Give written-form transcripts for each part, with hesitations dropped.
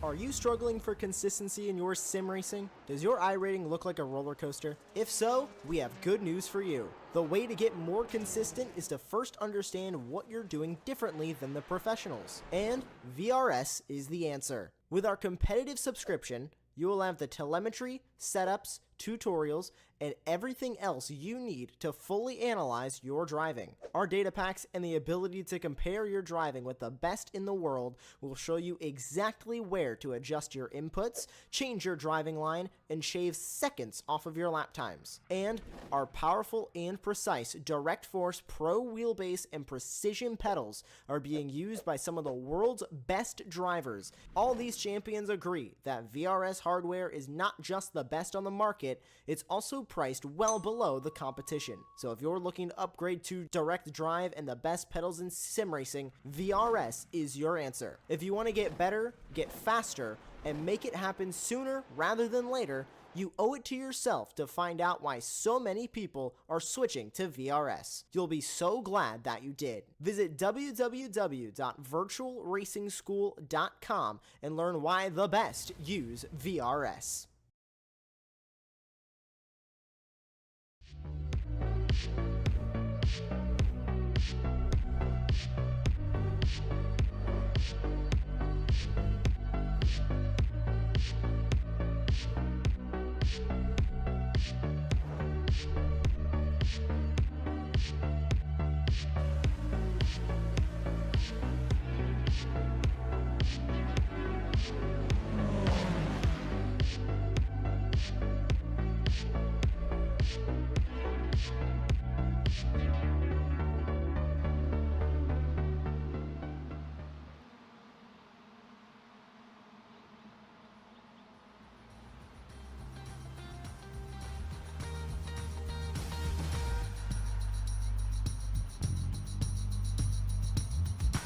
Are you struggling for consistency in your sim racing? Does your iRating look like a roller coaster? If so, we have good news for you. The way to get more consistent is to first understand what you're doing differently than the professionals. And VRS is the answer. With our competitive subscription, you will have the telemetry, setups, tutorials, and everything else you need to fully analyze your driving. Our data packs and the ability to compare your driving with the best in the world will show you exactly where to adjust your inputs, change your driving line, and shave seconds off of your lap times. And our powerful and precise Direct Force Pro wheelbase and precision pedals are being used by some of the world's best drivers. All these champions agree that VRS hardware is not just the best on the market, it's also priced well below the competition. So if you're looking to upgrade to direct drive and the best pedals in sim racing, VRS is your answer. If you want to get better, get faster, and make it happen sooner rather than later, you owe it to yourself to find out why so many people are switching to VRS. You'll be so glad that you did. Visit www.virtualracingschool.com and learn why the best use VRS.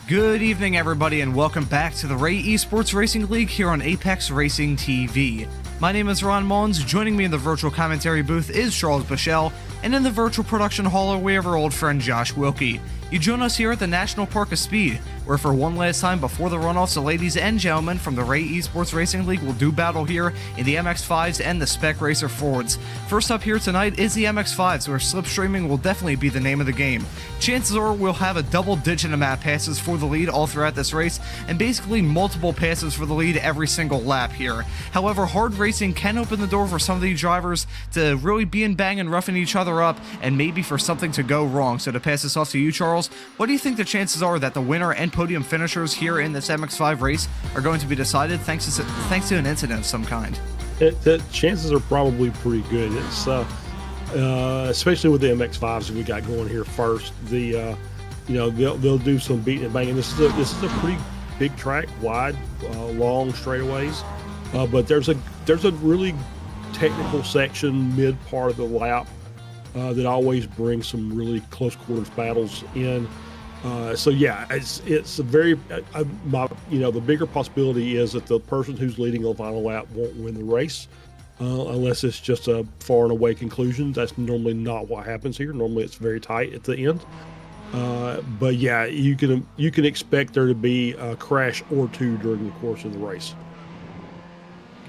Good evening, everybody, and welcome back to the Ray Esports Racing League here on Apex Racing TV. My name is Ron Mullins. Joining me in the virtual commentary booth is Charles Bichelle, and in the virtual production hall we have our old friend Josh Wilkie. You join us here at the National Park of Speed, where for one last time before the runoffs, the ladies and gentlemen from the Ray Esports Racing League will do battle here in the MX-5s and the Spec Racer Fords. First up here tonight is the MX-5s, where slipstreaming will definitely be the name of the game. Chances are we'll have a double-digit amount of passes for the lead all throughout this race, and basically multiple passes for the lead every single lap here. However, hard racing can open the door for some of these drivers to really be in bang and roughing each other up, and maybe for something to go wrong. So to pass this off to you, Charles, what do you think the chances are that the winner and podium finishers here in this MX-5 race are going to be decided thanks to an incident of some kind? The chances are probably pretty good. It's especially with the MX-5s that we got going here first. They'll do some beating and banging. This is a pretty big track, wide, long straightaways, but there's a really technical section mid part of the lap that always brings some really close quarters battles in. So yeah, it's a very the bigger possibility is that the person who's leading the final lap won't win the race unless it's just a far and away conclusion. That's normally not what happens here. Normally it's very tight at the end. But yeah, you can expect there to be a crash or two during the course of the race.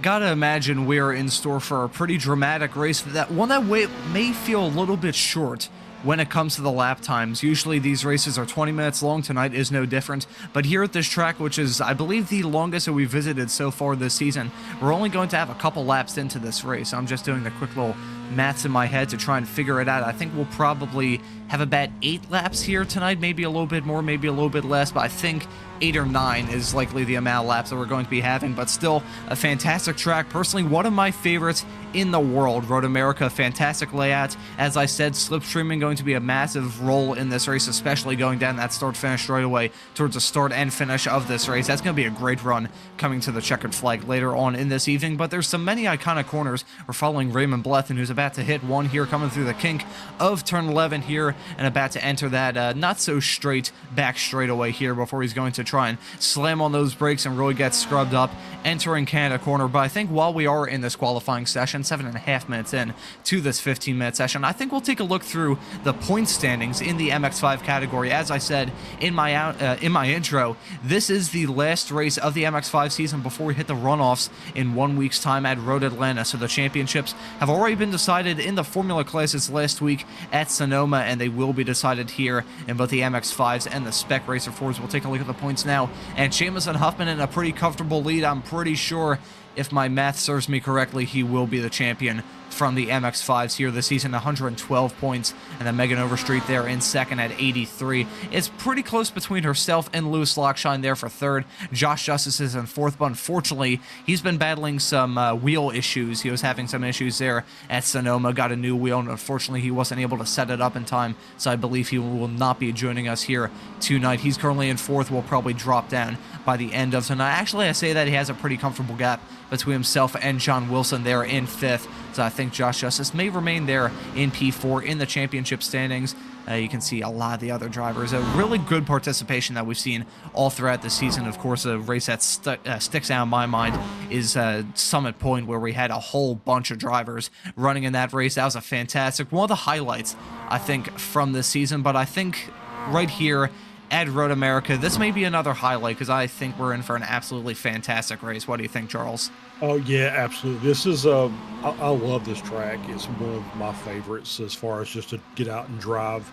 Gotta imagine we're in store for a pretty dramatic race, that may feel a little bit short when it comes to the lap times. Usually these races are 20 minutes long. Tonight is no different, but here at this track, which is I believe the longest that we've visited so far this season, we're only going to have a couple laps into this race. I'm just doing the quick little maths in my head to try and figure it out. I think we'll probably have about 8 laps here tonight, maybe a little bit more, maybe a little bit less, but I think 8 or 9 is likely the amount of laps that we're going to be having. But still a fantastic track. Personally, one of my favorites in the world. Road America, fantastic layout. As I said, slipstreaming going to be a massive role in this race, especially going down that start-finish straightaway towards the start and finish of this race. That's going to be a great run coming to the checkered flag later on in this evening. But there's so many iconic corners. We're following Raymond Blethen, who's about about to hit one here, coming through the kink of turn 11 here, and about to enter that not so straight back straightaway here before he's going to try and slam on those brakes and really get scrubbed up, entering Canada corner. But I think while we are in this qualifying session, 7.5 minutes in to this 15-minute session, I think we'll take a look through the point standings in the MX5 category. As I said in my intro, this is the last race of the MX5 season before we hit the runoffs in 1 week's time at Road Atlanta. So the championships have already been decided in the Formula classes last week at Sonoma, and they will be decided here in both the MX5s and the Spec Racer 4s. We'll take a look at the points now, and Seamus and Huffman in a pretty comfortable lead. I'm pretty sure, if my math serves me correctly, he will be the champion from the MX5s here this season, 112 points, and then Megan Overstreet there in second at 83. It's pretty close between herself and Lewis Lockshine there for third. Josh Justice is in fourth, but unfortunately, he's been battling some wheel issues. He was having some issues there at Sonoma, got a new wheel, and unfortunately, he wasn't able to set it up in time, so I believe he will not be joining us here tonight. He's currently in fourth, will probably drop down by the end of tonight. Actually, I say that he has a pretty comfortable gap between himself and John Wilson there in fifth, so I think Josh Justice may remain there in P4 in the championship standings. You can see a lot of the other drivers. A really good participation that we've seen all throughout the season. Of course, a race that sticks out in my mind is Summit Point, where we had a whole bunch of drivers running in that race. That was a fantastic, one of the highlights, I think, from this season. But I think right here at Road America, this may be another highlight, because I think we're in for an absolutely fantastic race. What do you think, Charles? Oh yeah, absolutely. This is I love this track. It's one of my favorites as far as just to get out and drive.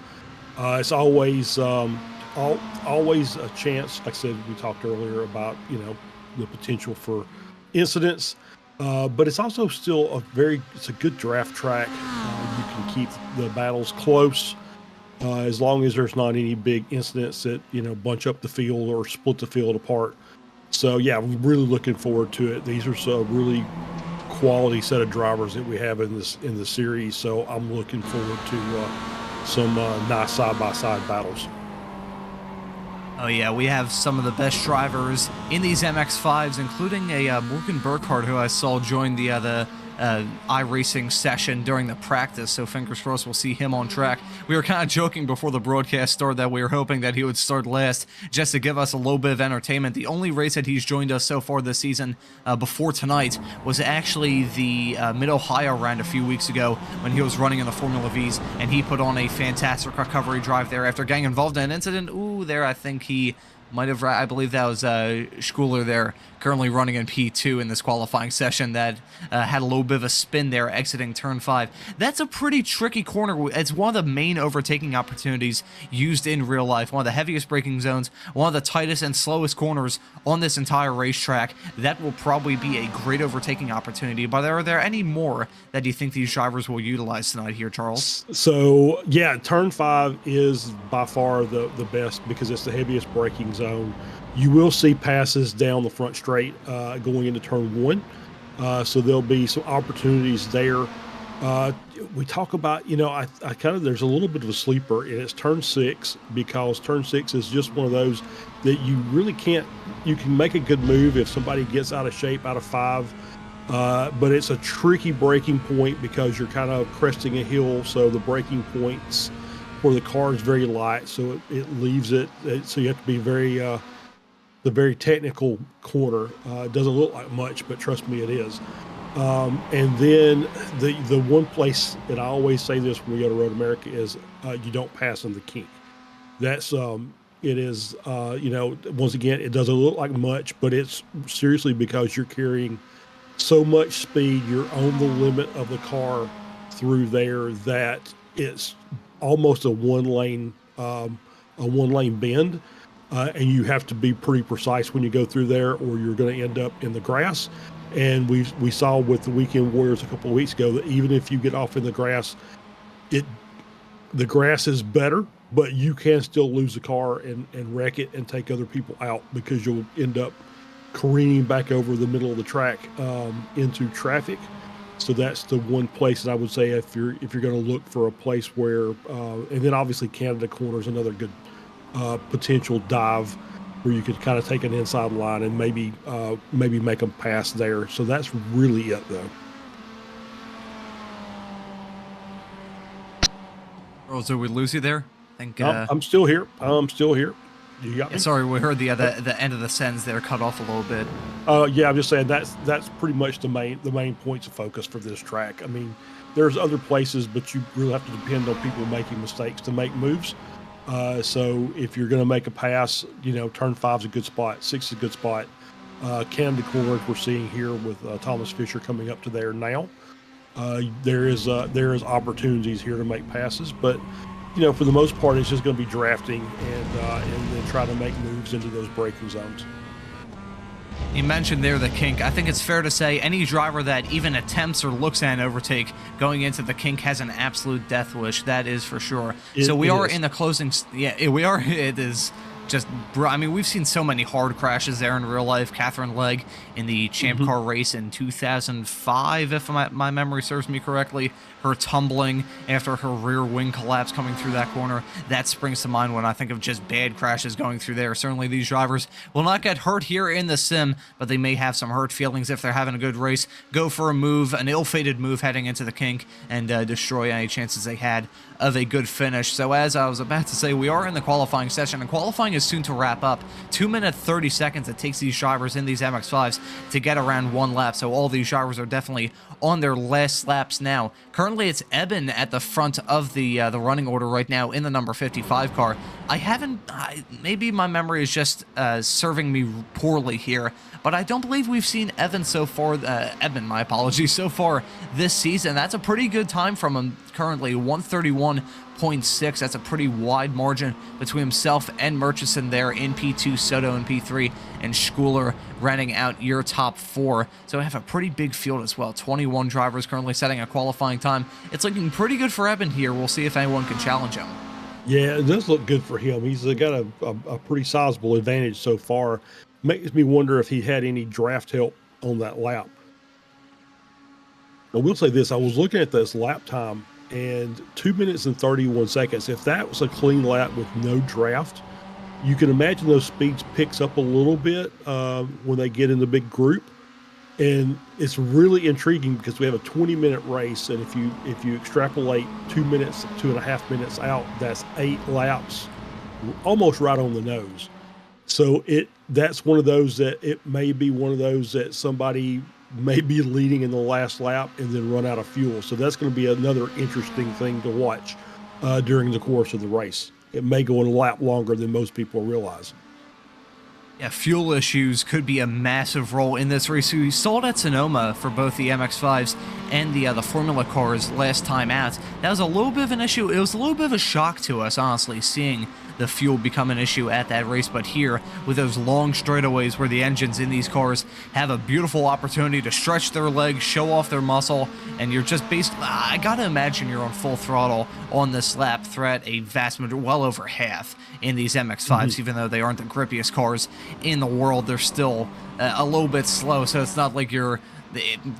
It's always always a chance. Like I said, we talked earlier about the potential for incidents, but it's also still it's a good draft track. You can keep the battles close. As long as there's not any big incidents that bunch up the field or split the field apart. So yeah, we're really looking forward to it. These are some really quality set of drivers that we have in the series. So I'm looking forward to some nice side-by-side battles. Oh yeah, we have some of the best drivers in these MX5s, including a Morgan Burkhardt, who I saw join the iRacing session during the practice, so fingers crossed we'll see him on track. We were kind of joking before the broadcast started that we were hoping that he would start last just to give us a little bit of entertainment. The only race that he's joined us so far this season before tonight was actually the Mid-Ohio round a few weeks ago when he was running in the Formula Vs, and he put on a fantastic recovery drive there after getting involved in an incident. I think he might have, I believe that was Schooler there, currently running in P2 in this qualifying session, that had a little bit of a spin there exiting turn 5. That's a pretty tricky corner. It's one of the main overtaking opportunities used in real life, one of the heaviest braking zones, one of the tightest and slowest corners on this entire racetrack. That will probably be a great overtaking opportunity, but are there any more that you think these drivers will utilize tonight here, Charles? So yeah, turn 5 is by far the best because it's the heaviest braking zone. You will see passes down the front straight going into turn 1. So there'll be some opportunities there. We talk about, I kind of, there's a little bit of a sleeper, and it's turn 6, because turn 6 is just one of those that you really can't, you can make a good move if somebody gets out of shape out of 5. But it's a tricky braking point because you're kind of cresting a hill. So the braking points for the car is very light. So it leaves it. So you have to be the very technical corner. It doesn't look like much, but trust me, it is. And then the one place that I always say this when we go to Road America is you don't pass in the kink. That's it is once again, it doesn't look like much, but it's seriously because you're carrying so much speed, you're on the limit of the car through there that it's almost a one lane bend. And you have to be pretty precise when you go through there, or you're going to end up in the grass. And we saw with the Weekend Warriors a couple of weeks ago that even if you get off in the grass, the grass is better, but you can still lose the car and wreck it and take other people out because you'll end up careening back over the middle of the track into traffic. So that's the one place that I would say if you're going to look for a place where, and then obviously Canada Corner is another good potential dive where you could kind of take an inside line and maybe make them pass there. So that's really it, though. Oh, so we lose you there? I think. I'm still here. You got me? Sorry, we heard the end of the sentence there cut off a little bit. Yeah, I'm just saying that's pretty much the main points of focus for this track. I mean, there's other places, but you really have to depend on people making mistakes to make moves. So if you're going to make a pass, turn 5's a good spot, 6 is a good spot. Canada corners we're seeing here with Thomas Fisher coming up to there now. There is opportunities here to make passes, but for the most part, it's just going to be drafting and then try to make moves into those braking zones. You mentioned there the kink. I think it's fair to say any driver that even attempts or looks at an overtake going into the kink has an absolute death wish. That is for sure. So we are in the closing. Yeah, we are. It is just, I mean, we've seen so many hard crashes there in real life. Catherine Legg in the Champ Car race in 2005, if my memory serves me correctly, her tumbling after her rear wing collapse coming through that corner. That springs to mind when I think of just bad crashes going through there. Certainly these drivers will not get hurt here in the sim, but they may have some hurt feelings if they're having a good race. Go for a move, an ill-fated move heading into the kink, and destroy any chances they had of a good finish. So as I was about to say, we are in the qualifying session, and qualifying is soon to wrap up. 2 minutes 30 seconds it takes these drivers in these MX-5s to get around one lap, so all these drivers are definitely on their last laps now. Currently it's Eben at the front of the running order right now in the number 55 car. Maybe my memory is just serving me poorly here, but I don't believe we've seen Eben so far, so far this season. That's a pretty good time from him currently, 131.6. That's a pretty wide margin between himself and Murchison there in P2, Soto in P3, and Schooler running out your top 4. So we have a pretty big field as well. 21 drivers currently setting a qualifying time. It's looking pretty good for Eben here. We'll see if anyone can challenge him. Yeah, it does look good for him. He's got a pretty sizable advantage so far. Makes me wonder if he had any draft help on that lap. I will say this, I was looking at this lap time, and 2 minutes and 31 seconds. If that was a clean lap with no draft, you can imagine those speeds picks up a little bit when they get in the big group. And it's really intriguing because we have a 20-minute race, and if you extrapolate 2 minutes, 2.5 minutes out, that's 8 laps, almost right on the nose. So that's one of those that it may be one of those that somebody may be leading in the last lap and then run out of fuel. So that's going to be another interesting thing to watch during the course of the race. It may go a lap longer than most people realize. Yeah, fuel issues could be a massive role in this race. We saw it at Sonoma for both the MX-5s and the Formula cars last time out. That was a little bit of an issue. It was a little bit of a shock to us, honestly, seeing the fuel become an issue at that race. But here, with those long straightaways where the engines in these cars have a beautiful opportunity to stretch their legs, show off their muscle, and you're just I gotta imagine you're on full throttle on this lap throughout a vast majority, well over half in these MX-5s, even though they aren't the grippiest cars in the world. They're still a little bit slow, so it's not like you're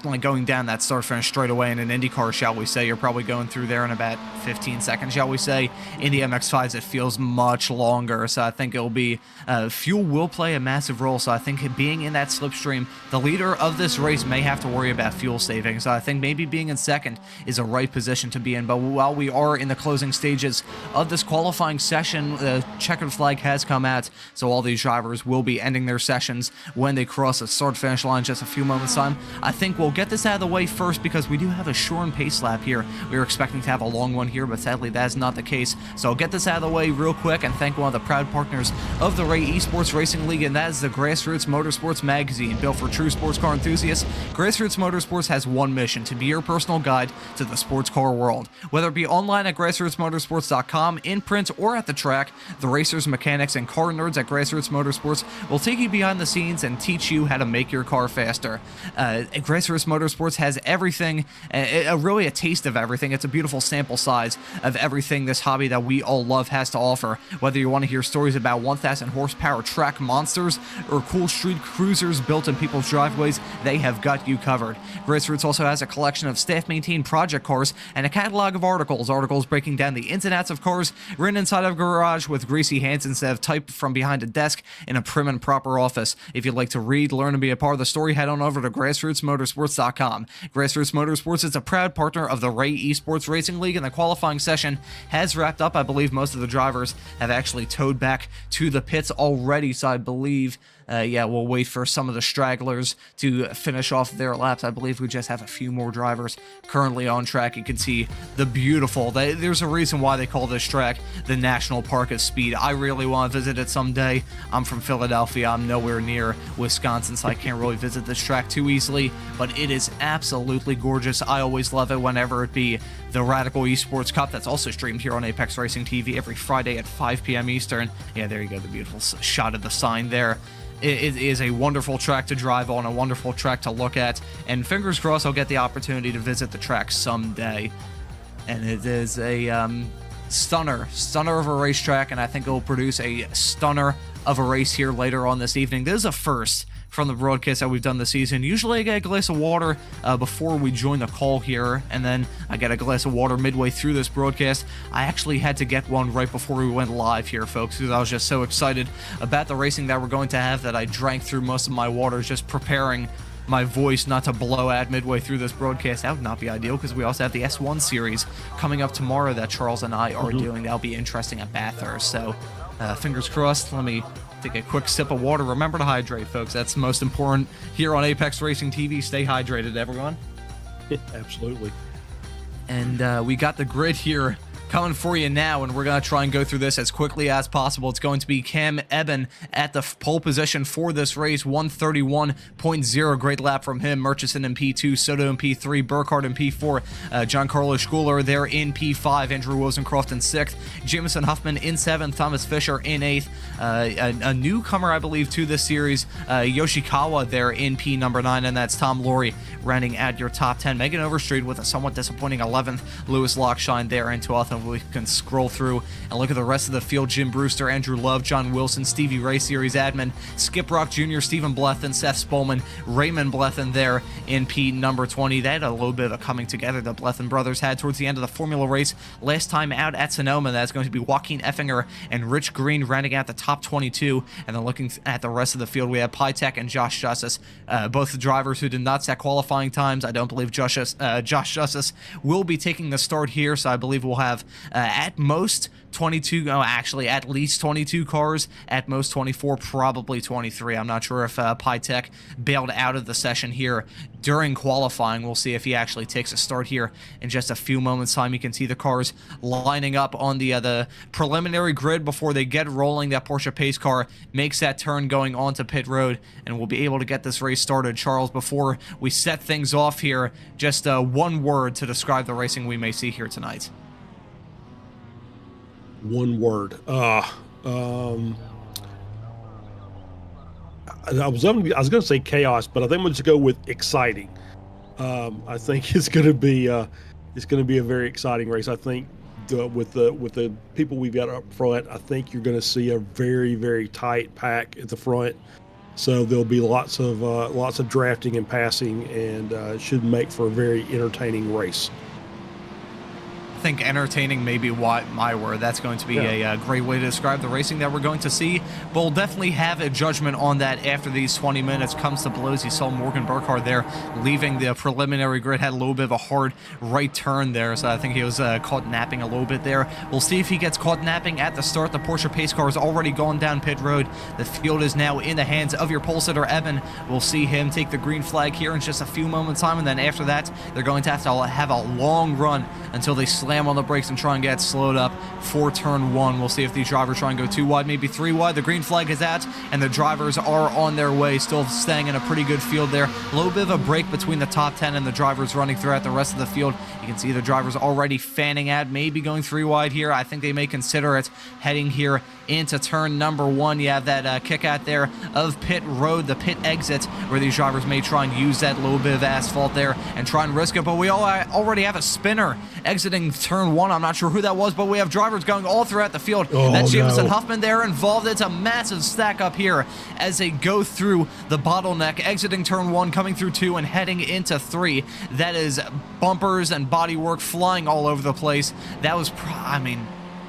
like going down that start finish straight away in an Indy car, shall we say. You're probably going through there in about 15 seconds, shall we say. In the MX-5s, it feels much longer, so I think it'll be fuel will play a massive role. So I think being in that slipstream, the leader of this race may have to worry about fuel saving. So I think maybe being in second is a right position to be in. But while we are in the closing stages of this qualifying session, the checkered flag has come out, so all these drivers will be ending their sessions when they cross the start finish line in just a few moments time. I think we'll get this out of the way first because we do have a shortened pace lap here. We were expecting to have a long one here, but sadly that is not the case. So I'll get this out of the way real quick and thank one of the proud partners of the Ray Esports Racing League, and that is the Grassroots Motorsports magazine. Built for true sports car enthusiasts, Grassroots Motorsports has one mission: to be your personal guide to the sports car world. Whether it be online at grassrootsmotorsports.com, in print, or at the track, the racers, mechanics, and car nerds at Grassroots Motorsports will take you behind the scenes and teach you how to make your car faster. Grassroots Motorsports has everything, really a taste of everything. It's a beautiful sample size of everything this hobby that we all love has to offer. Whether you want to hear stories about 1,000 horsepower track monsters or cool street cruisers built in people's driveways, they have got you covered. Grassroots also has a collection of staff-maintained project cars and a catalog of articles breaking down the ins and outs of cars written inside of a garage with greasy hands instead of typed from behind a desk in a prim and proper office. If you'd like to read, learn, and be a part of the story, head on over to Grassroots grassrootsmotorsports.com. Grassroots Motorsports is a proud partner of the Ray Esports Racing League, and the qualifying session has wrapped up. I believe most of the drivers have actually towed back to the pits already, so I believe we'll wait for some of the stragglers to finish off their laps. I believe we just have a few more drivers currently on track. You can see the beautiful, there's a reason why they call this track the National Park of Speed. I really want to visit it someday. I'm from Philadelphia. I'm nowhere near Wisconsin, so I can't really visit this track too easily, but it is absolutely gorgeous. I always love it whenever it be the Radical Esports Cup. That's also streamed here on Apex Racing TV every Friday at 5 p.m. Eastern. Yeah, there you go, the beautiful shot of the sign there. It is a wonderful track to drive on, a wonderful track to look at, and fingers crossed I'll get the opportunity to visit the track someday. And it is a stunner of a racetrack, and I think it will produce a stunner of a race here later on this evening. This is a first from the broadcast that we've done this season. Usually I get a glass of water before we join the call here, and then I get a glass of water midway through this broadcast. I actually had to get one right before we went live here, folks, because I was just so excited about the racing that we're going to have that I drank through most of my water, just preparing my voice not to blow out midway through this broadcast. That would not be ideal, because we also have the S1 series coming up tomorrow that Charles and I are doing. That'll be interesting at Bathurst, so fingers crossed. Let me take a quick sip of water. Remember to hydrate, folks. That's most important here on Apex Racing TV. Stay hydrated, everyone. Absolutely. And we got the grid here coming for you now, and we're going to try and go through this as quickly as possible. It's going to be Cam Eben at the pole position for this race, 131.0. Great lap from him. Murchison in P2, Soto in P3, Burkhardt in P4, Giancarlo Schuler there in P5, Andrew Wozencroft in 6th, Jameson Huffman in 7th, Thomas Fisher in 8th, a newcomer, I believe, to this series, Yoshikawa there in P number 9, and that's Tom Laurie rounding out your top 10. Megan Overstreet with a somewhat disappointing 11th, Lewis Lockshine there in 12th. We can scroll through and look at the rest of the field. Jim Brewster, Andrew Love, John Wilson, Stevie Ray Series admin, Skip Rock Jr., Stephen Blethen, Seth Spolman, Raymond Blethen there in P number 20. They had a little bit of a coming together the Blethen brothers had towards the end of the Formula race last time out at Sonoma. That's going to be Joaquin Effinger and Rich Green rounding out the top 22. And then looking at the rest of the field, we have Pytek and Josh Justice, both the drivers who did not set qualifying times. I don't believe Josh Justice will be taking the start here, so I believe we'll have at most 22, at least 22 cars, at most 24, probably 23. I'm not sure if Pytek bailed out of the session here during qualifying. We'll see if he actually takes a start here in just a few moments' time. You can see the cars lining up on the preliminary grid before they get rolling. That Porsche pace car makes that turn going onto pit road, and we'll be able to get this race started. Charles, before we set things off here, just one word to describe the racing we may see here tonight. One word. I was going to say chaos, but I think I'm going to go with exciting. I think it's going to be a very exciting race. I think with the people we've got up front, I think you're going to see a very, very tight pack at the front. So there'll be lots of drafting and passing, and it should make for a very entertaining race. I think entertaining may be my word. That's going to be a great way to describe the racing that we're going to see. But we'll definitely have a judgment on that after these 20 minutes comes to blows. You saw Morgan Burkhardt there leaving the preliminary grid, had a little bit of a hard right turn there, so I think he was caught napping a little bit there. We'll see if he gets caught napping at the start. The Porsche pace car has already gone down pit road. The field is now in the hands of your pole sitter, Evan. We'll see him take the green flag here in just a few moments' time, and then after that, they're going to have a long run until they slam on the brakes and try and get slowed up for turn 1. We'll see if these drivers try and go 2 wide, maybe 3 wide. The green flag is out, and the drivers are on their way, still staying in a pretty good field there. A little bit of a break between the top 10 and the drivers running throughout the rest of the field. You can see the drivers already fanning out, maybe going 3 wide here. I think they may consider it heading here into turn number 1. You have that kick out there of pit road, the pit exit, where these drivers may try and use that little bit of asphalt there and try and risk it. But we already have a spinner exiting turn 1. I'm not sure who that was, but we have drivers going all throughout the field. That's Jameson Huffman there involved. It's a massive stack up here as they go through the bottleneck, exiting turn 1, coming through 2, and heading into 3. That is bumpers and bodywork flying all over the place. That was,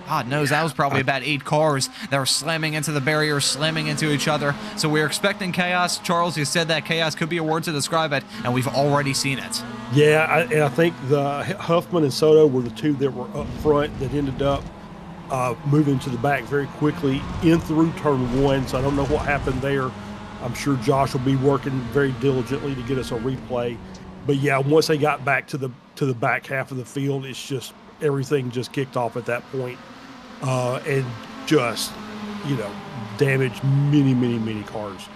God knows, that was probably about 8 cars that were slamming into the barrier, slamming into each other. So we're expecting chaos. Charles, you said that chaos could be a word to describe it, and we've already seen it. Yeah, and I think the Huffman and Soto were the two that were up front that ended up moving to the back very quickly in through turn 1. So I don't know what happened there. I'm sure Josh will be working very diligently to get us a replay. But yeah, once they got back to the back half of the field, it's just everything just kicked off at that point. And just, damaged many cars.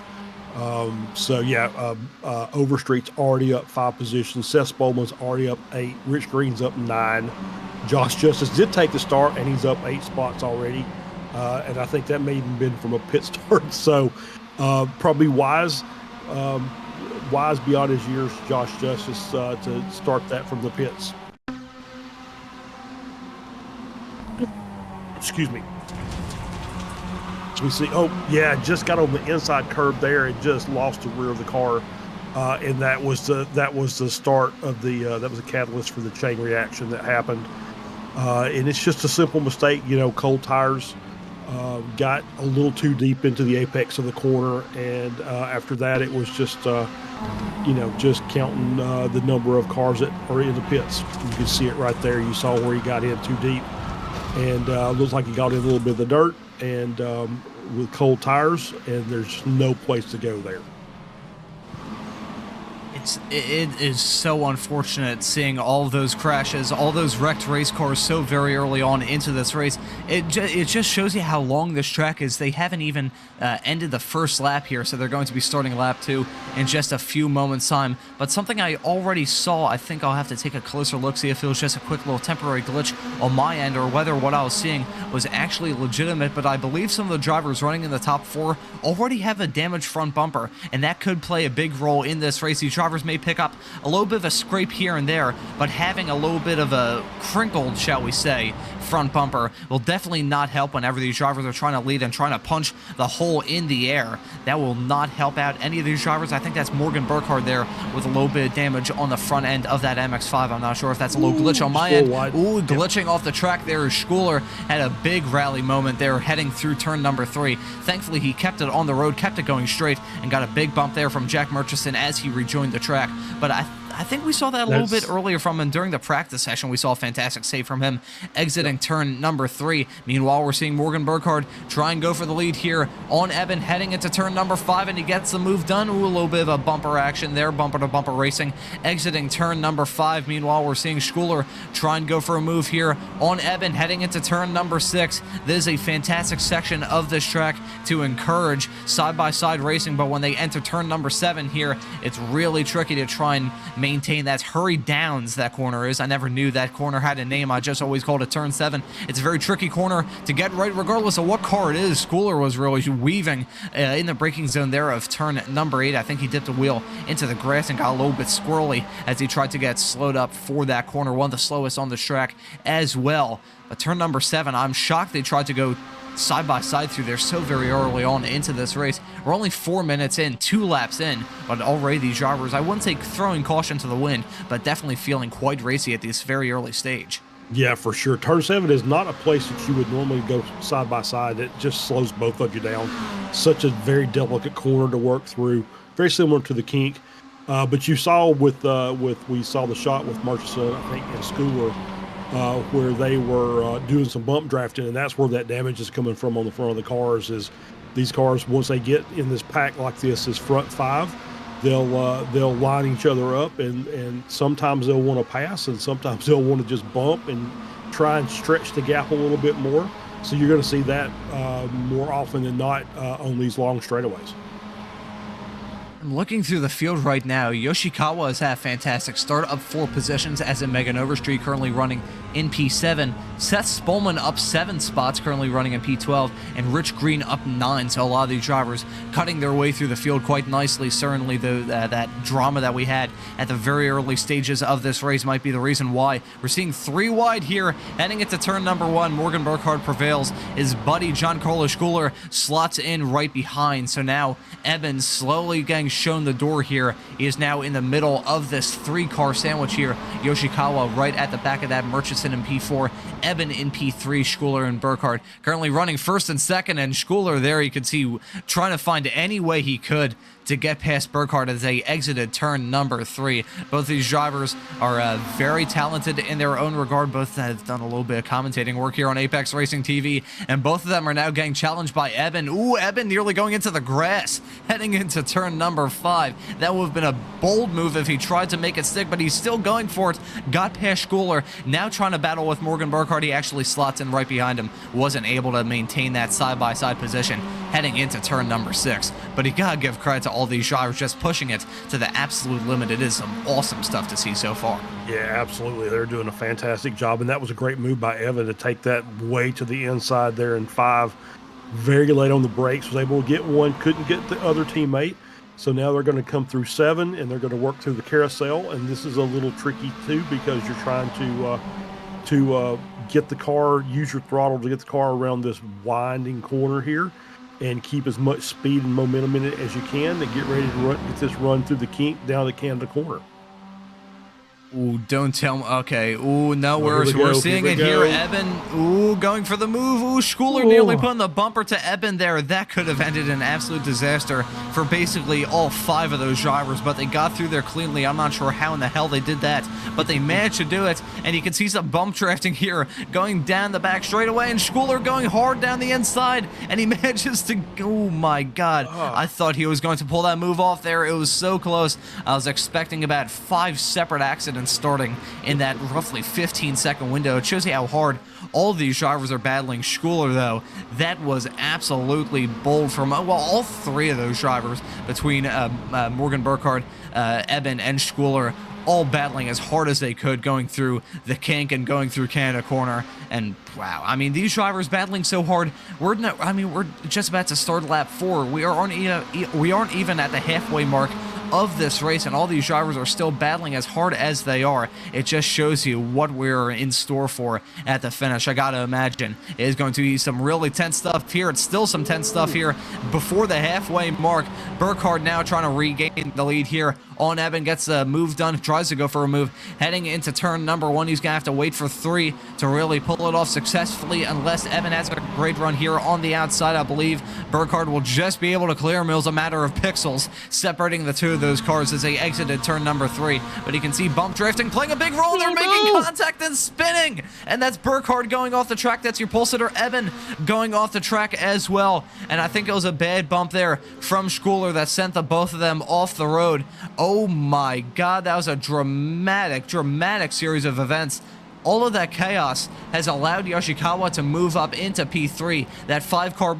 So yeah, Overstreet's already up 5 positions. Seth Spolman's already up 8. Rich Green's up 9. Josh Justice did take the start, and he's up 8 spots already. And I think that may even been from a pit start. So probably wise beyond his years, Josh Justice, to start that from the pits. Excuse me. We see, just got on the inside curb there and just lost the rear of the car, and that was the start of the that was a catalyst for the chain reaction that happened, and it's just a simple mistake. Cold tires got a little too deep into the apex of the corner, and after that it was just just counting the number of cars that are in the pits. You can see it right there. You saw where he got in too deep, and looks like he got in a little bit of the dirt, and with cold tires, and there's no place to go there. It is so unfortunate seeing all of those crashes, all those wrecked race cars so very early on into this race. It just shows you how long this track is. They haven't even ended the first lap here, so they're going to be starting lap 2 in just a few moments' time. But something I already saw, I think I'll have to take a closer look, see if it was just a quick little temporary glitch on my end, or whether what I was seeing was actually legitimate. But I believe some of the drivers running in the top 4 already have a damaged front bumper, and that could play a big role in this race. These drivers may pick up a little bit of a scrape here and there, but having a little bit of a crinkled, shall we say, front bumper will definitely not help whenever these drivers are trying to lead and trying to punch the hole in the air. That will not help out any of these drivers. I think that's Morgan Burkhardt there with a little bit of damage on the front end of that MX-5. I'm not sure if that's a little glitch on my end. Ooh, glitching off the track there. Schooler had a big rally moment there heading through turn number 3. Thankfully, he kept it on the road, kept it going straight, and got a big bump there from Jack Murchison as he rejoined the track. But I think we saw that a little bit earlier from him during the practice session. We saw a fantastic save from him exiting turn number 3. Meanwhile, we're seeing Morgan Burkhardt try and go for the lead here on Eben heading into turn number 5, and he gets the move done. Ooh, a little bit of a bumper action there, bumper-to-bumper racing, exiting turn number 5. Meanwhile, we're seeing Schooler try and go for a move here on Eben heading into turn number 6. This is a fantastic section of this track to encourage side-by-side racing, but when they enter turn number 7 here, it's really tricky to try and maintain that. Hurry Downs, that corner is. I never knew that corner had a name. I just always called it turn 7. It's a very tricky corner to get right regardless of what car it is. Schooler was really weaving in the braking zone there of turn number 8. I think he dipped a wheel into the grass and got a little bit squirrely as he tried to get slowed up for that corner. One of the slowest on the track as well. But turn number 7, I'm shocked they tried to go side by side through there so very early on into this race. We're only 4 minutes in, 2 laps in, but already these drivers, I wouldn't say throwing caution to the wind, but definitely feeling quite racy at this very early stage. Yeah, for sure. Turn 7 is not a place that you would normally go side by side. It just slows both of you down. Such a very delicate corner to work through. Very similar to the kink. But you saw we saw the shot with Murchison, I think, and Schooler, where they were doing some bump drafting, and that's where that damage is coming from on the front of the cars. Is these cars, once they get in this pack like this front 5, they'll line each other up, and sometimes they'll want to pass, and sometimes they'll want to just bump and try and stretch the gap a little bit more. So you're going to see that more often than not on these long straightaways. I'm looking through the field right now. Yoshikawa has had a fantastic start, up 4 positions, as in Megan Overstreet currently running in P7. Seth Spolman up 7 spots, currently running in P12, and Rich Green up 9. So a lot of these drivers cutting their way through the field quite nicely. Certainly that drama that we had at the very early stages of this race might be the reason why. We're seeing 3 wide here, heading into turn number 1. Morgan Burkhardt prevails. His buddy Giancarlo Schooler slots in right behind. So now Evans slowly getting shown the door here. He is now in the middle of this 3-car sandwich here. Yoshikawa right at the back of that, Murchison in P4, Eben in P3, Schooler and Burkhardt currently running first and second, and Schooler there you can see trying to find any way he could to get past Burkhardt as they exited turn number 3. Both these drivers are very talented in their own regard. Both have done a little bit of commentating work here on Apex Racing TV, and both of them are now getting challenged by Eben. Ooh, Eben nearly going into the grass, heading into turn number 5. That would have been a bold move if he tried to make it stick, but he's still going for it. Got past Schooler, now trying to battle with Morgan Burkhardt. He actually slots in right behind him, wasn't able to maintain that side-by-side position heading into turn number 6. But you gotta give credit to all these drivers just pushing it to the absolute limit. It is some awesome stuff to see so far. Yeah, absolutely. They're doing a fantastic job, and that was a great move by Evan to take that way to the inside there in 5. Very late on the brakes, was able to get one, couldn't get the other teammate. So now they're going to come through 7, and they're going to work through the carousel, and this is a little tricky too because you're trying to get the car, use your throttle to get the car around this winding corner here, and keep as much speed and momentum in it as you can to get ready to get this run through the kink down the Canada corner. Ooh, don't tell me. Okay. Ooh, no, we're seeing it here. Eben, ooh, going for the move. Ooh, Schooler nearly putting the bumper to Eben there. That could have ended in an absolute disaster for basically all 5 of those drivers, but they got through there cleanly. I'm not sure how in the hell they did that, but they managed to do it, and you can see some bump drafting here going down the back straightaway, and Schooler going hard down the inside, and he manages to, oh my God. I thought he was going to pull that move off there. It was so close. I was expecting about 5 separate accidents starting in that roughly 15-second window. It shows you how hard all of these drivers are battling. Schooler, though, that was absolutely bold from, well, all 3 of those drivers between Morgan Burkhardt, Eben, and Schooler, all battling as hard as they could, going through the kink and going through Canada corner. And wow, I mean, these drivers battling so hard. We're just about to start lap 4. We aren't even at the halfway mark of this race, and all these drivers are still battling as hard as they are. It just shows you what we're in store for at the finish. I gotta imagine it is going to be some really tense stuff here. It's still some tense stuff here before the halfway mark. Burkhardt now trying to regain the lead here on Eben, gets a move done, tries to go for a move heading into turn number 1. He's gonna have to wait for 3 to really pull it off successfully, unless Eben has a great run here on the outside. I believe Burkhardt will just be able to clear him. It was a matter of pixels separating the 2 of those cars as they exited turn number 3, but you can see bump drifting playing a big role. They're making contact and spinning, and that's Burkhardt going off the track. That's your pole sitter Eben going off the track as well, and I think it was a bad bump there from Schooler that sent the both of them off the road. Oh my God, that was a dramatic series of events. All of that chaos has allowed Yoshikawa to move up into P3. That 5-car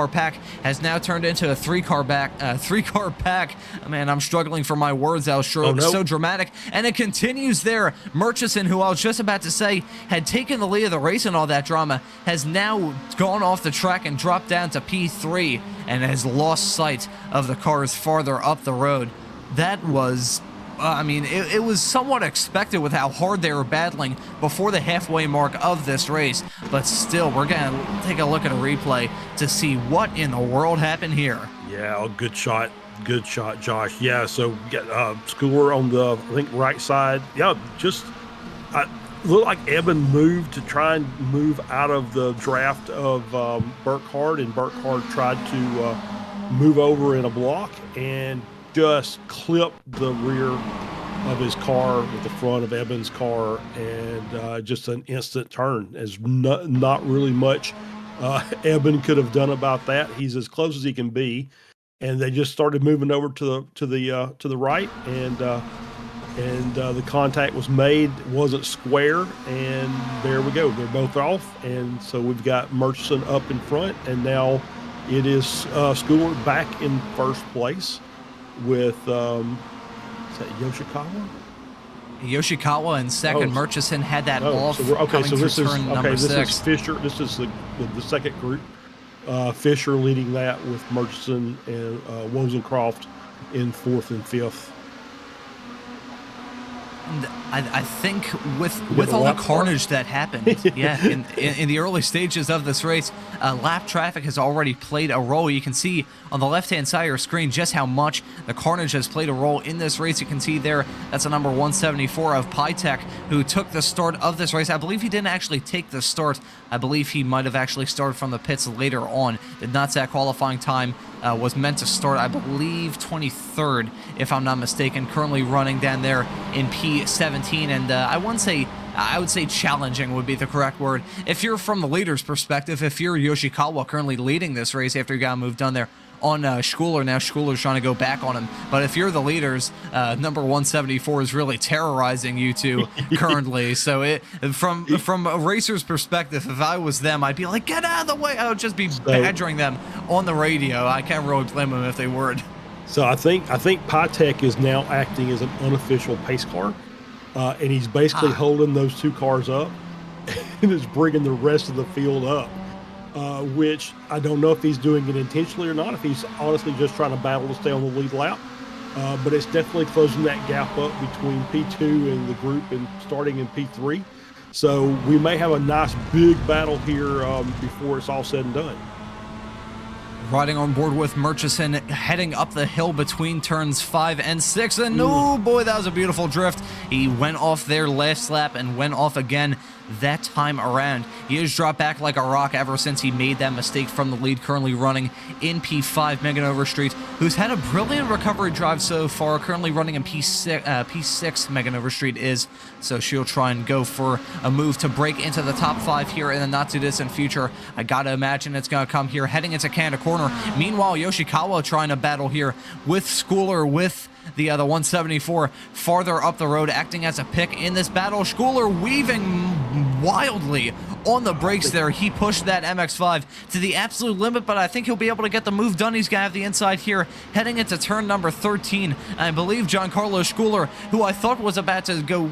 pack has now turned into a 3-car pack. Man, I'm struggling for my words. That was so dramatic, and it continues there. Murchison, who I was just about to say had taken the lead of the race and all that drama, has now gone off the track and dropped down to P3 and has lost sight of the cars farther up the road. That was, it was somewhat expected with how hard they were battling before the halfway mark of this race, but still, we're going to take a look at a replay to see what in the world happened here. Yeah, good shot, Josh. Yeah, so we got Schooler on the, I think, right side. Yeah, just looked like Eben moved to try and move out of the draft of Burkhardt, and Burkhardt tried to move over in a block and just clipped the rear of his car with the front of Eben's car, and just an instant turn. As not really much Eben could have done about that. He's as close as he can be, and they just started moving over to the right, and the contact was made. It wasn't square, and there we go. They're both off, and so we've got Murchison up in front, and now it is Schooler back in first place with is that Yoshikawa? Yoshikawa in second. Murchison had that off. So this is number 6. This is Fisher. This is the second group. Fisher leading that with Murchison and Wozencroft in 4th and 5th. And I think with all the carnage that happened, in the early stages of this race, lap traffic has already played a role. You can see on the left-hand side of your screen just how much the carnage has played a role in this race. You can see there, that's a number 174 of Pytech, who took the start of this race. I believe he didn't actually take the start. I believe he might have actually started from the pits later on. Did not say that qualifying time was meant to start, I believe, 23rd, if I'm not mistaken. Currently running down there in P17, and I would say challenging would be the correct word. If you're from the leader's perspective, if you're Yoshikawa currently leading this race after he got moved on there on Schooler, now Schooler's trying to go back on him. But if you're the leaders, number 174 is really terrorizing you two currently. So from a racer's perspective, if I was them, I'd be like, get out of the way. I would just be badgering them on the radio. I can't really blame them if they would. So I think Pytech is now acting as an unofficial pace car. And he's basically holding those two cars up and is bringing the rest of the field up, which I don't know if he's doing it intentionally or not, if he's honestly just trying to battle to stay on the lead lap. But it's definitely closing that gap up between P2 and the group and starting in P3. So we may have a nice big battle here before it's all said and done. Riding on board with Murchison, heading up the hill between turns 5 and 6, and oh boy, that was a beautiful drift. He went off there last lap and went off again that time around. He has dropped back like a rock ever since he made that mistake from the lead, currently running in P5. Megan Overstreet, who's had a brilliant recovery drive so far, currently running in P6 Megan Overstreet is, so she'll try and go for a move to break into the top 5 here in the not too distant future. I gotta imagine it's gonna come here, heading into Canada Corner. Meanwhile, Yoshikawa trying to battle here with Schooler, with the 174 farther up the road, acting as a pick in this battle. Schooler weaving wildly on the brakes there. He pushed that MX-5 to the absolute limit, but I think he'll be able to get the move done. He's gonna have the inside here, heading into turn number 13. I believe Giancarlo Schooler, who I thought was about to go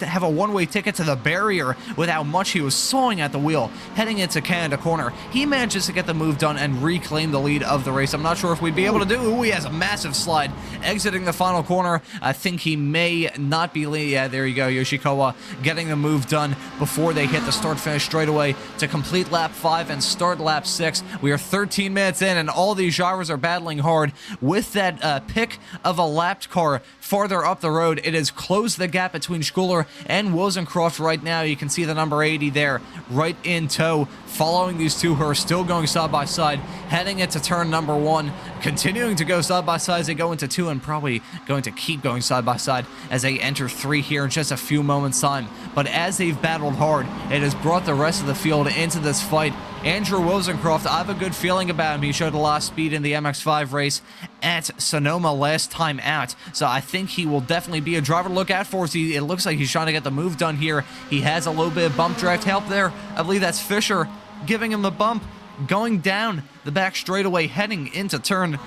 have a one-way ticket to the barrier with how much he was sawing at the wheel, heading into Canada Corner. He manages to get the move done and reclaim the lead of the race. I'm not sure if we'd be able to do. Ooh, he has a massive slide exiting the final corner. I think he may not be. Yeah, there you go. Yoshikawa getting the move done before they hit the start-finish straightaway to complete lap 5 and start lap 6. We are 13 minutes in, and all these drivers are battling hard with that pick of a lapped car farther up the road. It has closed the gap between Schooler and Wozencroft right now. You can see the number 80 there right in tow, following these two who are still going side by side, heading into turn number 1, continuing to go side by side as they go into 2, and probably going to keep going side by side as they enter 3 here in just a few moments time. But as they've battled hard, it has brought the rest of the field into this fight. Andrew Wozencroft, I have a good feeling about him. He showed a lot of speed in the MX-5 race at Sonoma last time out, so I think he will definitely be a driver to look out for. It looks like he's trying to get the move done here. He has a little bit of bump draft help there. I believe that's Fisher giving him the bump, going down the back straightaway, heading into turn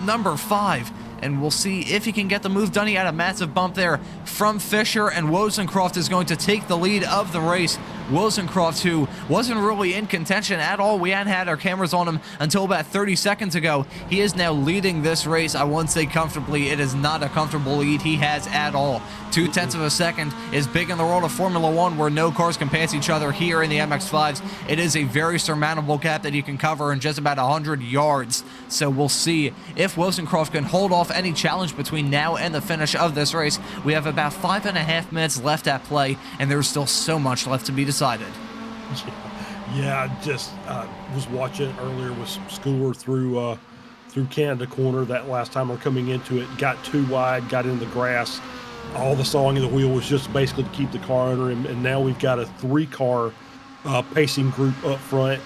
number 5. And we'll see if he can get the move done. He had a massive bump there from Fisher, and Wozencroft is going to take the lead of the race. Wozencroft, who wasn't really in contention at all. We hadn't had our cameras on him until about 30 seconds ago. He is now leading this race. I won't say comfortably. It is not a comfortable lead he has at all. 0.2 of a second is big in the world of Formula 1, where no cars can pass each other. Here in the MX-5s, it is a very surmountable gap that you can cover in just about 100 yards. So we'll see if Wozencroft can hold off any challenge between now and the finish of this race. We have about 5.5 minutes left at play, and there's still so much left to be decided. Yeah, I just was watching earlier with Schooler through Canada Corner. That last time we're coming into it, got too wide, got in the grass. All the sawing of the wheel was just basically to keep the car under him, and now we've got a 3-car pacing group up front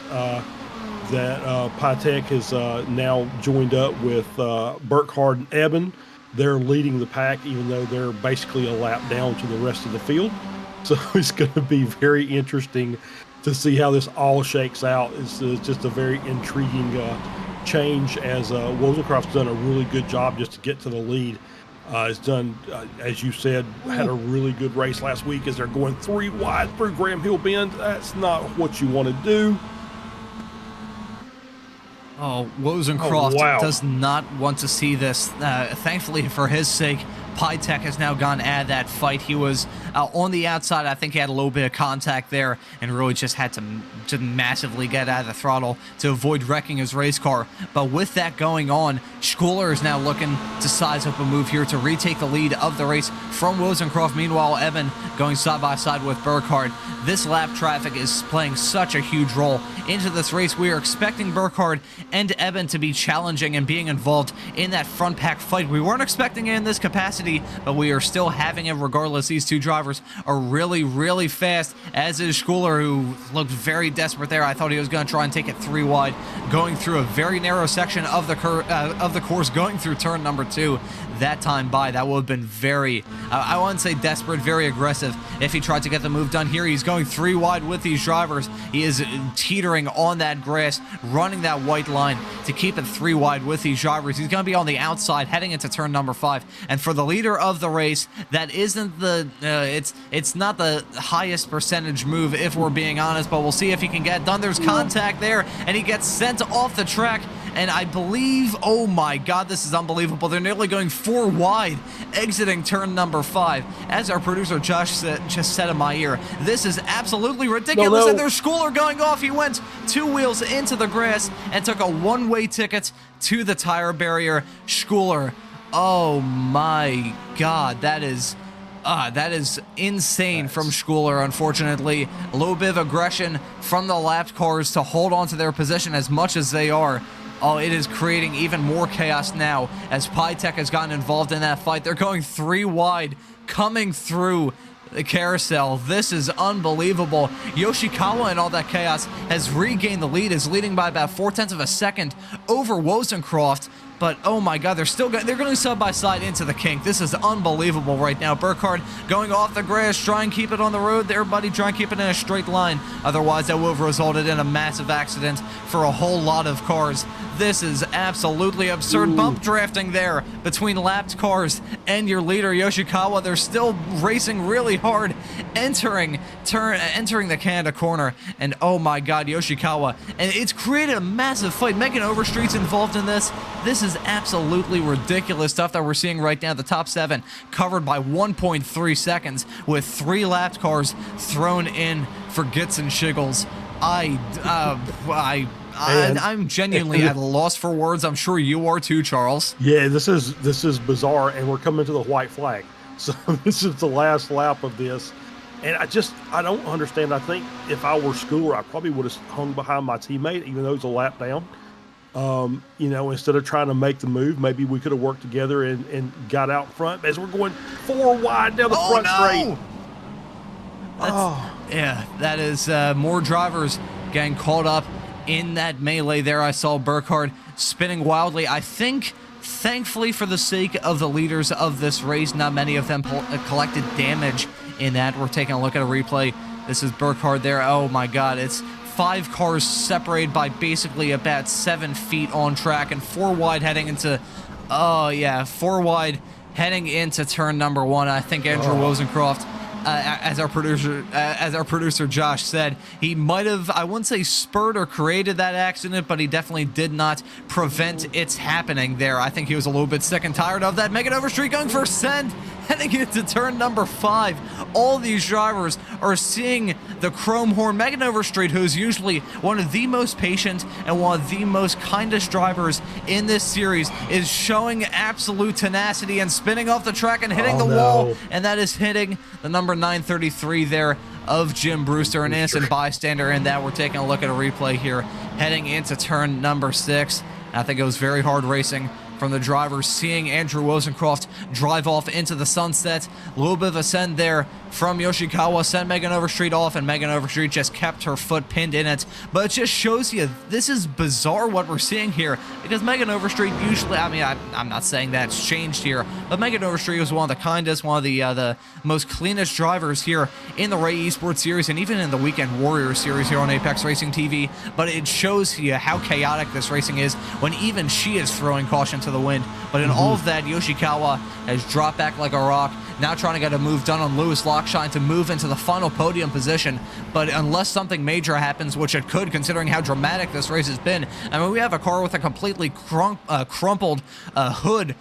that Pytech has now joined up with Burkhardt and Eben. They're leading the pack, even though they're basically a lap down to the rest of the field. So it's going to be very interesting to see how this all shakes out. It's just a very intriguing change, as Wozencroft's done a really good job just to get to the lead. Has done, as you said, had a really good race last week as they're going 3 wide through Graham Hill Bend. That's not what you want to do. Oh, Wozencroft does not want to see this. Thankfully for his sake, Pytek has now gone at that fight. He was on the outside. I think he had a little bit of contact there and really just had to massively get out of the throttle to avoid wrecking his race car. But with that going on, Schooler is now looking to size up a move here to retake the lead of the race from Wozencroft. Meanwhile, Evan going side by side with Burkhardt. This lap traffic is playing such a huge role into this race. We are expecting Burkhardt and Evan to be challenging and being involved in that front pack fight. We weren't expecting it in this capacity, but we are still having it regardless. These two drivers are really, really fast, as is Schooler, who looked very desperate there. I thought he was going to try and take it 3 wide, going through a very narrow section of the course, going through turn number 2. That time by, that would have been very, I wouldn't say desperate, very aggressive if he tried to get the move done here. He's going 3 wide with these drivers. He is teetering on that grass, running that white line to keep it 3 wide with these drivers. He's going to be on the outside heading into turn number 5. And for the leader of the race, that isn't the, it's not the highest percentage move, if we're being honest, but we'll see if he can get it done. There's contact there, and he gets sent off the track. And I believe, oh my God, this is unbelievable. They're nearly going 4 wide, exiting turn number 5. As our producer Josh just said in my ear, this is absolutely ridiculous. No. And there's Schooler going off. He went 2 wheels into the grass and took a one-way ticket to the tire barrier. Schooler, oh my God, that is insane from Schooler, unfortunately. A little bit of aggression from the lapped cars to hold on to their position as much as they are. Oh, it is creating even more chaos now as Pytek has gotten involved in that fight. They're going 3 wide, coming through the carousel. This is unbelievable. Yoshikawa in all that chaos has regained the lead, is leading by about 0.4 of a second over Wozencroft. But oh my God, they're going side by side into the kink. This is unbelievable right now. Burkhardt going off the grass, try and keep it on the road there, buddy. Try and keep it in a straight line. Otherwise, that would have resulted in a massive accident for a whole lot of cars. This is absolutely absurd. Bump drafting there between lapped cars and your leader, Yoshikawa. They're still racing really hard, entering the Canada corner. And oh my God, Yoshikawa. And it's created a massive fight. Megan Overstreet's involved in this. This is absolutely ridiculous stuff that we're seeing right now. The top 7 covered by 1.3 seconds with 3 lapped cars thrown in for gits and shiggles. I'm genuinely at a loss for words. I'm sure you are too, Charles. Yeah, this is bizarre, and we're coming to the white flag. So this is the last lap of this. And I don't understand. I think if I were Schooler, I probably would have hung behind my teammate, even though it's a lap down. Instead of trying to make the move, maybe we could have worked together and got out front as we're going 4 wide down the front straight. Yeah, that is more drivers getting caught up in that melee there. I saw Burkhardt spinning wildly. I think, thankfully for the sake of the leaders of this race, not many of them collected damage in that. We're taking a look at a replay. This is Burkhardt there. Oh my God, it's 5 cars separated by basically about 7 feet on track, and 4 wide heading into, 4 wide heading into turn number 1. I think Andrew Wozencroft, as our producer Josh said, he might have, I wouldn't say spurred or created that accident, but he definitely did not prevent its happening there. I think he was a little bit sick and tired of that. Megan Overstreet going for send, heading into turn number 5. All these drivers are seeing the chrome horn. Megan Overstreet, who's usually one of the most patient and one of the most kindest drivers in this series, is showing absolute tenacity and spinning off the track and hitting the wall. And that is hitting the number 933 there of Jim Brewster, an innocent bystander in that. We're taking a look at a replay here, heading into turn number 6. I think it was very hard racing from the drivers, seeing Andrew Wozencroft drive off into the sunset. A little bit of a send there from Yoshikawa, sent Megan Overstreet off, and Megan Overstreet just kept her foot pinned in it. But it just shows you, this is bizarre what we're seeing here, because Megan Overstreet usually, I'm not saying that's changed here, but Megan Overstreet was one of the kindest, one of the most cleanest drivers here in the Ray Esports series, and even in the Weekend Warriors series here on Apex Racing TV. But it shows you how chaotic this racing is when even she is throwing caution to the wind. But in all of that, Yoshikawa has dropped back like a rock, now trying to get a move done on Lewis Locke. Lockshine to move into the final podium position. But unless something major happens, which it could considering how dramatic this race has been, I mean, we have a car with a completely crumpled hood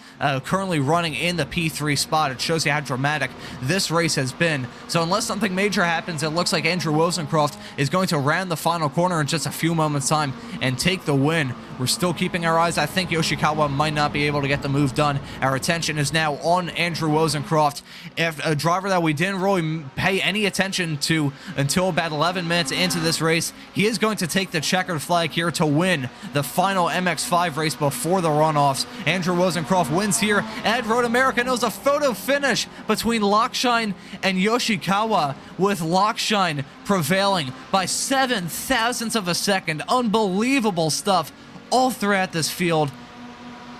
currently running in the P3 spot. It shows you how dramatic this race has been. So unless something major happens, it looks like Andrew Wozencroft is going to round the final corner in just a few moments time and take the win. We're still keeping our eyes. I think Yoshikawa might not be able to get the move done. Our attention is now on Andrew Wozencroft, a driver that we didn't really pay any attention to until about 11 minutes into this race. He is going to take the checkered flag here to win the final MX5 race before the runoffs. Andrew Wozencroft wins here at Road America. And it was a photo finish between Lockshine and Yoshikawa, with Lockshine prevailing by 7 thousandths of a second. Unbelievable stuff all throughout this field.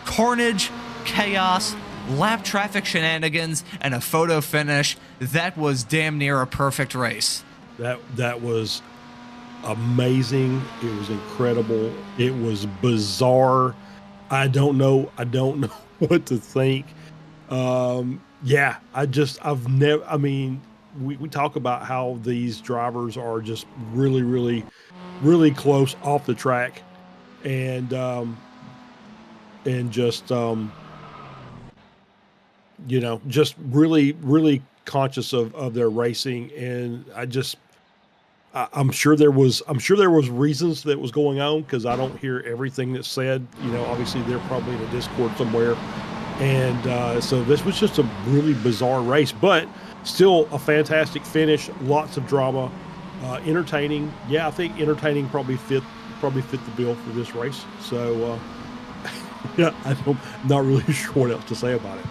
Carnage, chaos, lap traffic shenanigans, and a photo finish. That was damn near a perfect race. That was amazing. It was incredible. It was bizarre. I don't know what to think. We talk about how these drivers are just really, really, really close off the track, and just really, really conscious of their racing. And I'm sure there was reasons that was going on, because I don't hear everything that's said. Obviously they're probably in a Discord somewhere, and so this was just a really bizarre race, but still a fantastic finish. Lots of drama, entertaining. Yeah, I think entertaining probably fit the bill for this race. So yeah, I'm not really sure what else to say about it.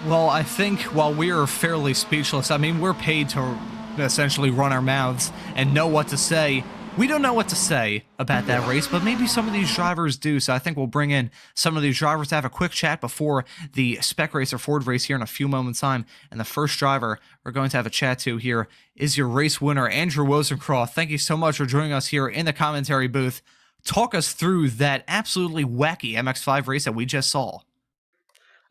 Well, I think while we're fairly speechless, I mean, we're paid to essentially run our mouths and know what to say. We don't know what to say about that race, but maybe some of these drivers do. So I think we'll bring in some of these drivers to have a quick chat before the Spec Racer Ford race here in a few moments' time. And the first driver we're going to have a chat to here is your race winner, Andrew Wozencroft. Thank you so much for joining us here in the commentary booth. Talk us through that absolutely wacky MX5 race that we just saw.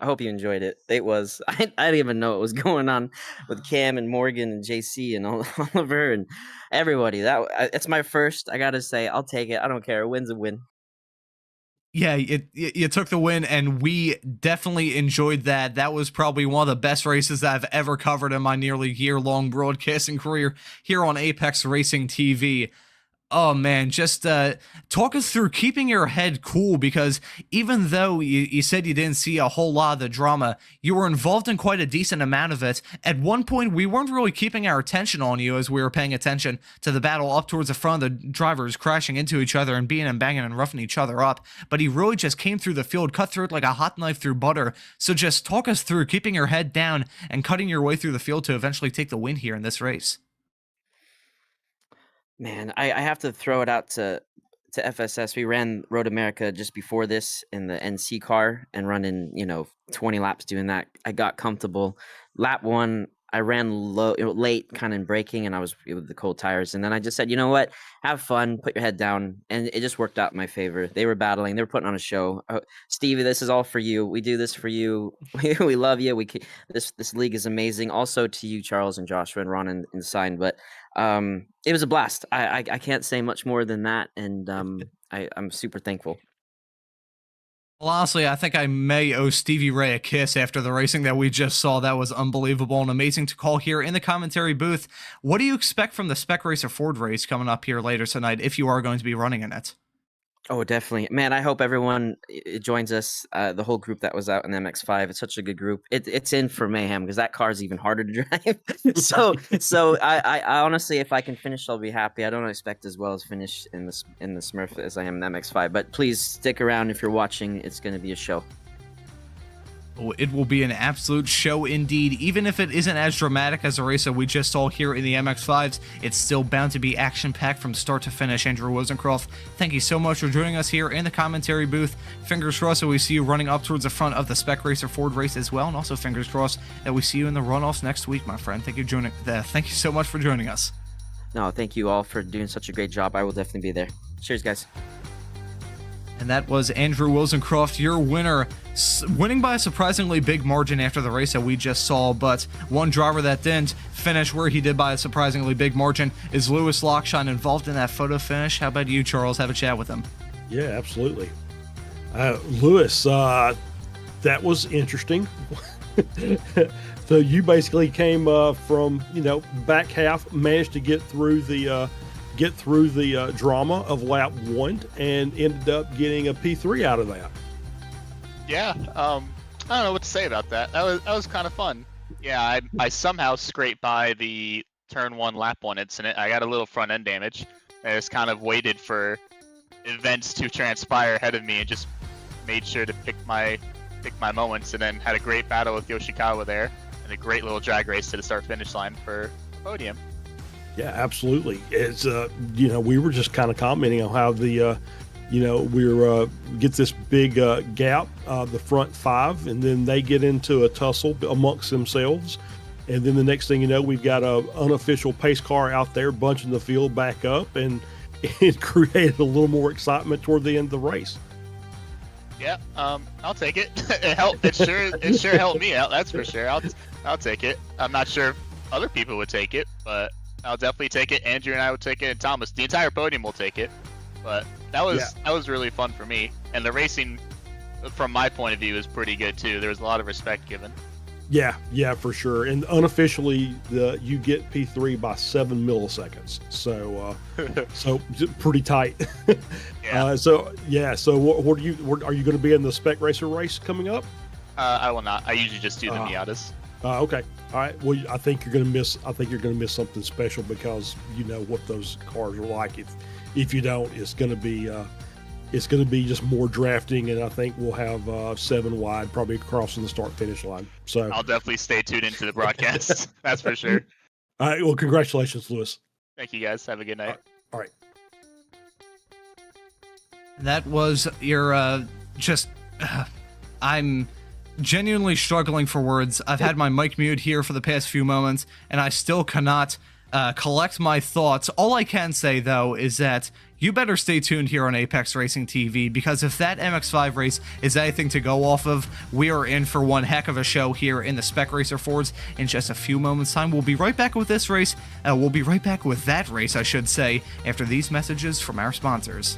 I hope you enjoyed it. It was, I didn't even know what was going on with Cam and Morgan and JC and Oliver and everybody. It's my first. I got to say, I'll take it. I don't care. A win's a win. Yeah, you took the win, and we definitely enjoyed that. That was probably one of the best races that I've ever covered in my nearly year-long broadcasting career here on Apex Racing TV. Oh man, just talk us through keeping your head cool, because even though you said you didn't see a whole lot of the drama, you were involved in quite a decent amount of it. At one point, we weren't really keeping our attention on you as we were paying attention to the battle up towards the front of the drivers crashing into each other and being and banging and roughing each other up. But he really just came through the field, cut through it like a hot knife through butter. So just talk us through keeping your head down and cutting your way through the field to eventually take the win here in this race. Man, I have to throw it out to FSS. We ran Road America just before this in the NC car and running, 20 laps doing that. I got comfortable. Lap 1, I ran late, kind of in braking, and I was with the cold tires. And then I just said, you know what? Have fun, put your head down. And it just worked out in my favor. They were battling. They were putting on a show. Stevie, this is all for you. We do this for you. We love you. This league is amazing. Also to you, Charles and Joshua and Ron and Sign. But it was a blast. I can't say much more than that. And I'm super thankful. Well, honestly, I think I may owe Stevie Ray a kiss after the racing that we just saw. That was unbelievable and amazing to call here in the commentary booth. What do you expect from the Spec Racer Ford race coming up here later tonight, if you are going to be running in it? Oh, definitely. Man, I hope everyone joins us, the whole group that was out in MX5. It's such a good group. It's in for mayhem, because that car is even harder to drive. so I honestly, if I can finish, I'll be happy. I don't expect as well as finish in the Smurf as I am in the MX5. But please stick around if you're watching. It's going to be a show. It will be an absolute show indeed. Even if it isn't as dramatic as the race that we just saw here in the MX-5s, it's still bound to be action-packed from start to finish. Andrew Wozencroft, thank you so much for joining us here in the commentary booth. Fingers crossed that we see you running up towards the front of the Spec Racer Ford race as well, and also fingers crossed that we see you in the runoffs next week, my friend. Thank you so much for joining us. No, thank you all for doing such a great job. I will definitely be there. Cheers, guys. And that was Andrew Wilsoncroft, your winner, winning by a surprisingly big margin after the race that we just saw. But one driver that didn't finish where he did by a surprisingly big margin is Lewis Lockshine, involved in that photo finish. How about you, Charles? Have a chat with him. Yeah, absolutely. Lewis, that was interesting. So you basically came from, back half, managed to get through the drama of lap 1 and ended up getting a P3 out of that. Yeah, I don't know what to say about that. That was kind of fun. Yeah, I somehow scraped by the turn 1 lap 1 incident. I got a little front end damage. I just kind of waited for events to transpire ahead of me and just made sure to pick my moments, and then had a great battle with Yoshikawa there and a great little drag race to the start finish line for the podium. Yeah, absolutely. It's we were just kind of commenting on how the we're get this big gap, the front 5, and then they get into a tussle amongst themselves, and then the next thing you know, we've got a unofficial pace car out there bunching the field back up, and it created a little more excitement toward the end of the race. Yeah, I'll take it. It helped. It sure helped me out. That's for sure. I'll take it. I'm not sure if other people would take it, but I'll definitely take it. Andrew and I would take it, and Thomas. The entire podium will take it. But that was really fun for me, and the racing, from my point of view, is pretty good too. There was a lot of respect given. Yeah, for sure. And unofficially, you get P3 by 7 milliseconds. So, so pretty tight. Yeah. So what are you going to be in the Spec Racer race coming up? I will not. I usually just do the Miatas. Okay. All right. Well, I think you're going to miss something special, because you know what those cars are like. If you don't, it's going to be just more drafting, and I think we'll have 7 wide probably crossing the start finish line. So I'll definitely stay tuned into the broadcast. That's for sure. All right. Well, congratulations, Lewis. Thank you, guys. Have a good night. All right. That was your I'm genuinely struggling for words. I've had my mic mute here for the past few moments, and I still cannot collect my thoughts. All I can say, though, is that you better stay tuned here on Apex Racing TV, because if that MX-5 race is anything to go off of, we are in for one heck of a show here in the Spec Racer Fords in just a few moments' time. We'll be right back with this race. We'll be right back with that race, I should say, after these messages from our sponsors.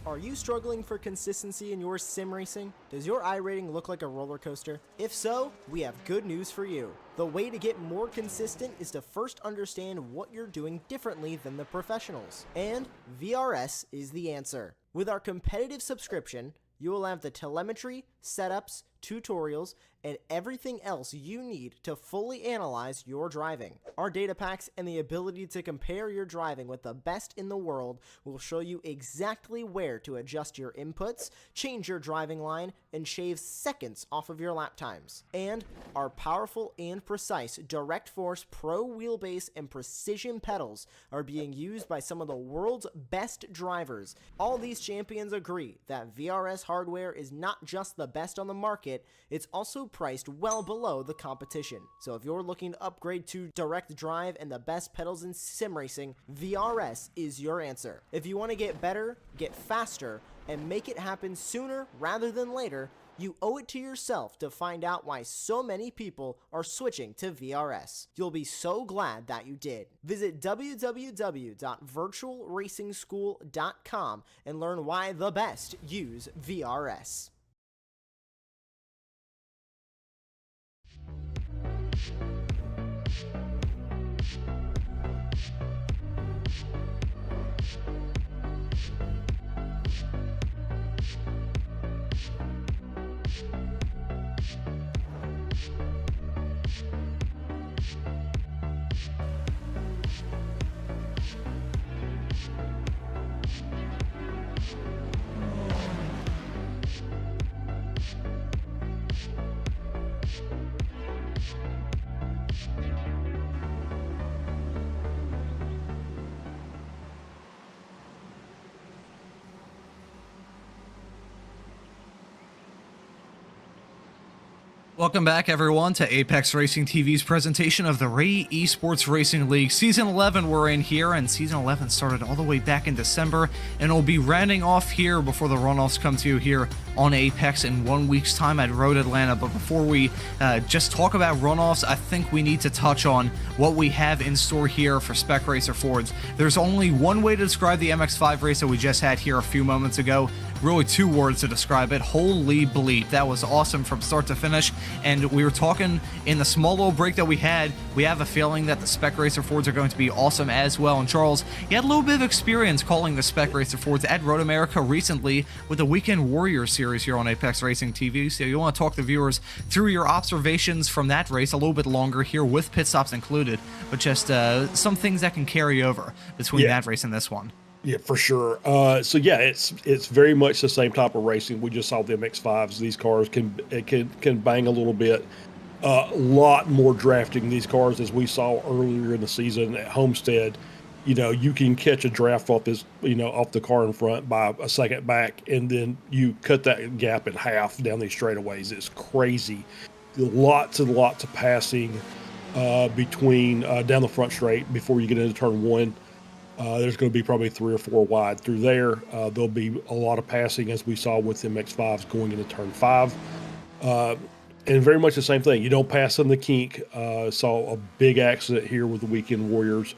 Are you struggling for consistency in your sim racing? Does your iRating look like a roller coaster? If so, we have good news for you. The way to get more consistent is to first understand what you're doing differently than the professionals. And VRS is the answer. With our competitive subscription, you will have the telemetry, setups, tutorials, and everything else you need to fully analyze your driving. Our data packs and the ability to compare your driving with the best in the world will show you exactly where to adjust your inputs, change your driving line, and shave seconds off of your lap times. And our powerful and precise Direct Force Pro wheelbase and precision pedals are being used by some of the world's best drivers. All these champions agree that VRS hardware is not just the best on the market, it's also priced well below the competition. So if you're looking to upgrade to direct drive and the best pedals in sim racing, VRS is your answer. If you want to get better, get faster, and make it happen sooner rather than later, you owe it to yourself to find out why so many people are switching to VRS. You'll be so glad that you did. Visit www.virtualracingschool.com and learn why the best use VRS. Welcome back, everyone, to Apex Racing TV's presentation of the Ray Esports Racing League. Season 11 we're in here, and Season 11 started all the way back in December, and it'll be rounding off here before the runoffs come to you here on Apex in 1 week's time at Road Atlanta. But before we just talk about runoffs, I think we need to touch on what we have in store here for Spec Racer Fords. There's only one way to describe the MX-5 race that we just had here a few moments ago. Really two words to describe it: holy bleep. That was awesome from start to finish. And we were talking in the small little break that we had, we have a feeling that the Spec Racer Fords are going to be awesome as well. And Charles, you had a little bit of experience calling the Spec Racer Fords at Road America recently with the Weekend Warriors series here on Apex Racing TV. So you want to talk the viewers through your observations from that race a little bit longer here with pit stops included, but just some things that can carry over between that race and this one. Yeah, for sure. So yeah, it's very much the same type of racing. We just saw the MX-5s. These cars can bang a little bit. A lot more drafting these cars, as we saw earlier in the season at Homestead. You know, you can catch a draft off this, off the car in front by a second back, and then you cut that gap in half down these straightaways. It's crazy. Lots and lots of passing between down the front straight before you get into turn one. There's going to be probably 3 or 4 wide through there. There'll be a lot of passing, as we saw with the MX-5s going into turn 5. And very much the same thing. You don't pass on the kink. Saw a big accident here with the Weekend Warriors.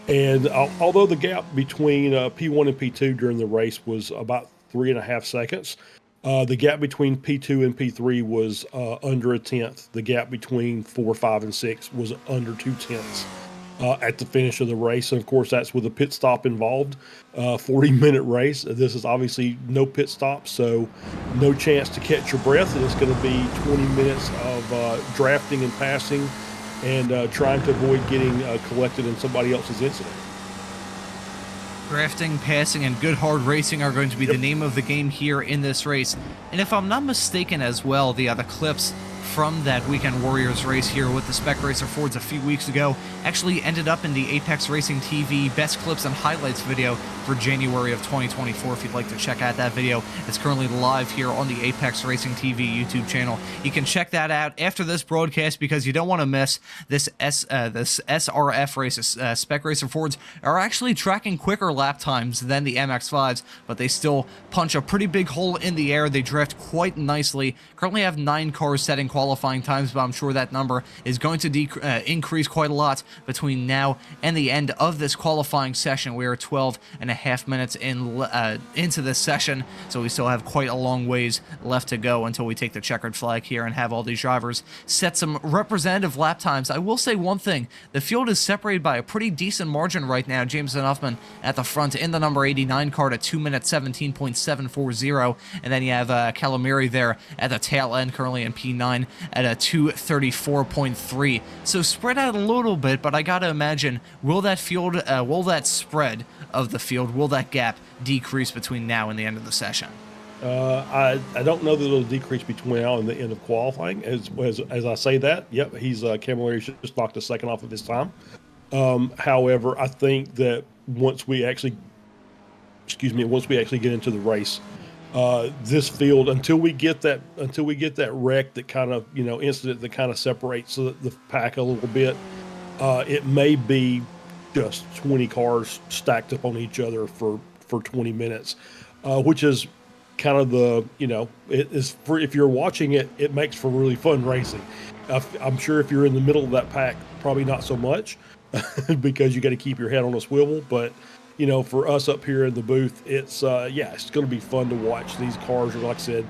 And although the gap between P1 and P2 during the race was about 3.5 seconds, the gap between P2 and P3 was under a tenth. The gap between 4, 5, and 6 was under 2/10. At the finish of the race. And of course, that's with a pit stop involved. 40-minute race. This is obviously no pit stop, so no chance to catch your breath. And it's going to be 20 minutes of drafting and passing and trying to avoid getting collected in somebody else's incident. Drafting, passing, and good hard racing are going to be the name of the game here in this race. And if I'm not mistaken as well, the clips from that Weekend Warriors race here with the Spec Racer Fords a few weeks ago actually ended up in the Apex Racing TV Best Clips and Highlights video for January of 2024. If you'd like to check out that video, it's currently live here on the Apex Racing TV YouTube channel. You can check that out after this broadcast because you don't want to miss this SRF race. Spec Racer Fords are actually tracking quicker lap times than the MX-5s, but they still punch a pretty big hole in the air. They drift quite nicely. Currently have 9 cars setting qualifying times, but I'm sure that number is going to increase quite a lot between now and the end of this qualifying session. We are 12.5 3.5 minutes into this session, so we still have quite a long ways left to go until we take the checkered flag here and have all these drivers set some representative lap times. I will say one thing, the field is separated by a pretty decent margin right now. Jameson Huffman at the front in the number 89 card at 2 minutes 17.740, and then you have Calamari there at the tail end currently in P9 at a 2:34.3. So spread out a little bit, but I gotta imagine, will that spread of the field, will that gap decrease between now and the end of the session? I don't know that it'll decrease between now and the end of qualifying. As I say that, yep, he's Camilleri just knocked a second off of his time. However, I think that once we actually get into the race, this field, until we get that wreck, that kind of, incident that kind of separates the pack a little bit, it may be just 20 cars stacked up on each other for 20 minutes, which is kind of if you're watching it, it makes for really fun racing. I'm sure if you're in the middle of that pack, probably not so much because you got to keep your head on a swivel, but for us up here in the booth, it's going to be fun to watch. These cars are, like I said,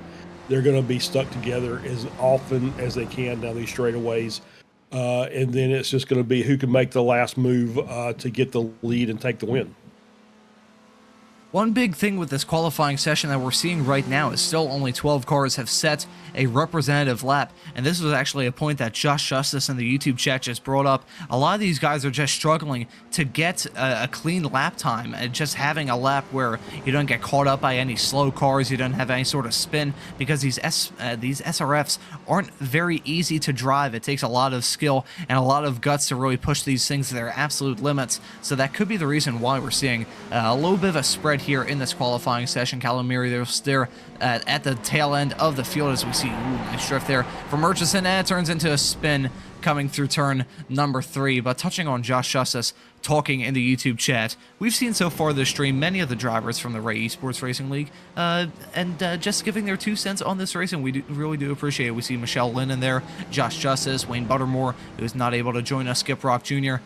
they're going to be stuck together as often as they can down these straightaways. And then it's just going to be who can make the last move to get the lead and take the win. One big thing with this qualifying session that we're seeing right now is still only 12 cars have set a representative lap, and this was actually a point that Josh Justice in the YouTube chat just brought up. A lot of these guys are just struggling to get a clean lap time, and just having a lap where you don't get caught up by any slow cars, you don't have any sort of spin, because these SRFs aren't very easy to drive. It takes a lot of skill and a lot of guts to really push these things to their absolute limits, so that could be the reason why we're seeing a little bit of a spread here in this qualifying session. Calamari there at the tail end of the field as we see nice drift there from Murchison, and it turns into a spin coming through turn number 3. But touching on Josh Justice talking in the YouTube chat, we've seen so far this stream many of the drivers from the Ray Esports Racing League and just giving their 2 cents on this race, and we really do appreciate it. We see Michelle Lynn in there, Josh Justice, Wayne Buttermore, who's not able to join us, Skip Rock Jr.,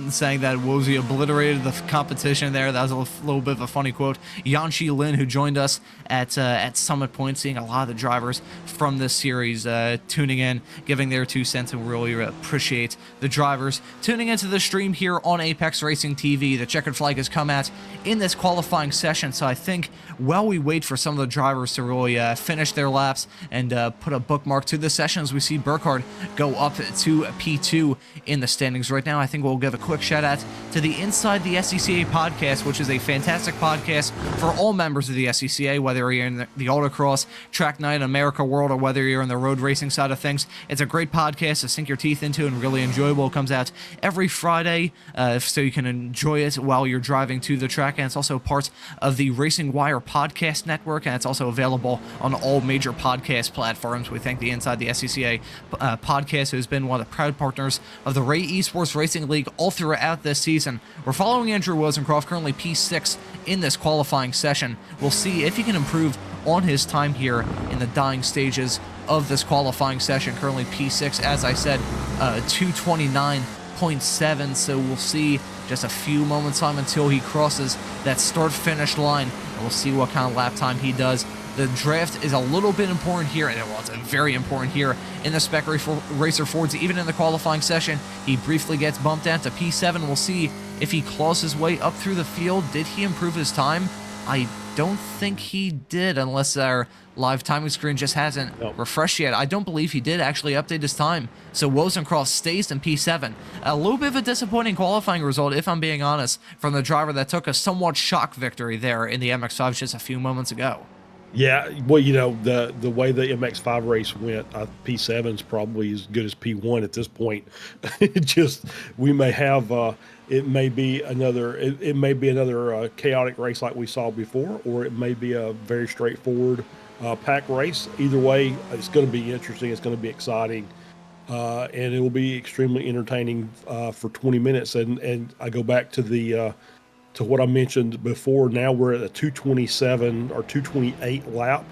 saying that Wozy obliterated the competition there. That was a little bit of a funny quote. Yanshi Lin, who joined us at Summit Point, seeing a lot of the drivers from this series tuning in, giving their 2 cents, and really appreciate the drivers tuning into the stream here on Apex Racing TV. The checkered flag has come out in this qualifying session, so I think while we wait for some of the drivers to really finish their laps and put a bookmark to the session, as we see Burkhardt go up to P2 in the standings right now, I think we'll give a quick shout out to the Inside the SCCA podcast, which is a fantastic podcast for all members of the SCCA, whether you're in the Autocross, Track Night, America World, or whether you're in the road racing side of things. It's a great podcast to sink your teeth into and really enjoyable. It comes out every Friday, so you can enjoy it while you're driving to the track, and it's also part of the RacingWire Podcast Network, and it's also available on all major podcast platforms. We thank the Inside the SCCA podcast, who has been one of the proud partners of the Ray Esports Racing League all throughout this season. We're following Andrew Wozencroft, currently P6 in this qualifying session. We'll see if he can improve on his time here in the dying stages of this qualifying session. Currently P6, as I said, 229.7, so we'll see just a few moments time until he crosses that start-finish line, and we'll see what kind of lap time he does. The draft is a little bit important here, and it's very important here in the Spec Racer Fords. Even in the qualifying session, he briefly gets bumped down to P7. We'll see if he claws his way up through the field. Did he improve his time? I don't think he did, unless our live timing screen just hasn't refreshed yet. I don't believe he did actually update his time. So Wozencroft stays in P7. A little bit of a disappointing qualifying result, if I'm being honest, from the driver that took a somewhat shock victory there in the MX-5 just a few moments ago. Yeah, well, the way the MX-5 race went, P7 is probably as good as P1 at this point. We may have it may be another chaotic race like we saw before, or it may be a very straightforward pack race. Either way, it's going to be interesting. It's going to be exciting, and it will be extremely entertaining for 20 minutes. And I go back to the to what I mentioned before. Now we're at a 227 or 228 lap.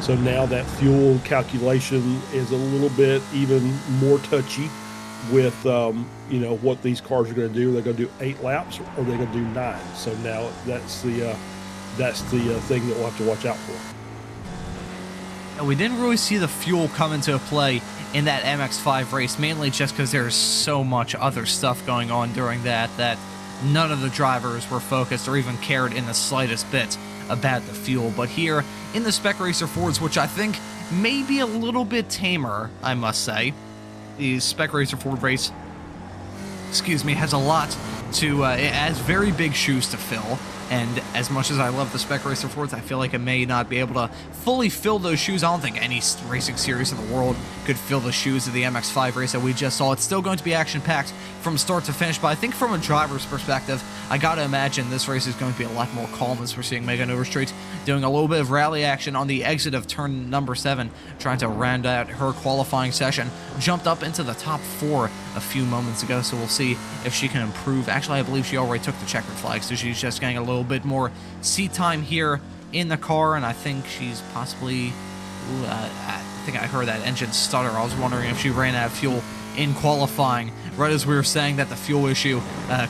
So now that fuel calculation is a little bit even more touchy. with what these cars are going to do. They're going to do 8 laps, or they're going to do 9. So now that's the thing that we'll have to watch out for. We didn't really see the fuel come into play in that MX5 race, mainly just because there's so much other stuff going on during that none of the drivers were focused or even cared in the slightest bit about the fuel. But here in the Spec Racer Fords, which I think may be a little bit tamer, I must say, the Spec Racer Ford race, has a lot to, it has very big shoes to fill. And as much as I love the Spec Racer Fords, I feel like it may not be able to fully fill those shoes. I don't think any racing series in the world could fill the shoes of the MX5 race that we just saw. It's still going to be action-packed from start to finish, but I think from a driver's perspective, I gotta imagine this race is going to be a lot more calm as we're seeing Megan Overstreet doing a little bit of rally action on the exit of turn number 7, trying to round out her qualifying session. Jumped up into the top 4 a few moments ago, so we'll see if she can improve. Actually, I believe she already took the checkered flag, so she's just getting a little bit more seat time here in the car, and I think she's possibly, I think I heard that engine stutter. I was wondering if she ran out of fuel in qualifying, right as we were saying that the fuel issue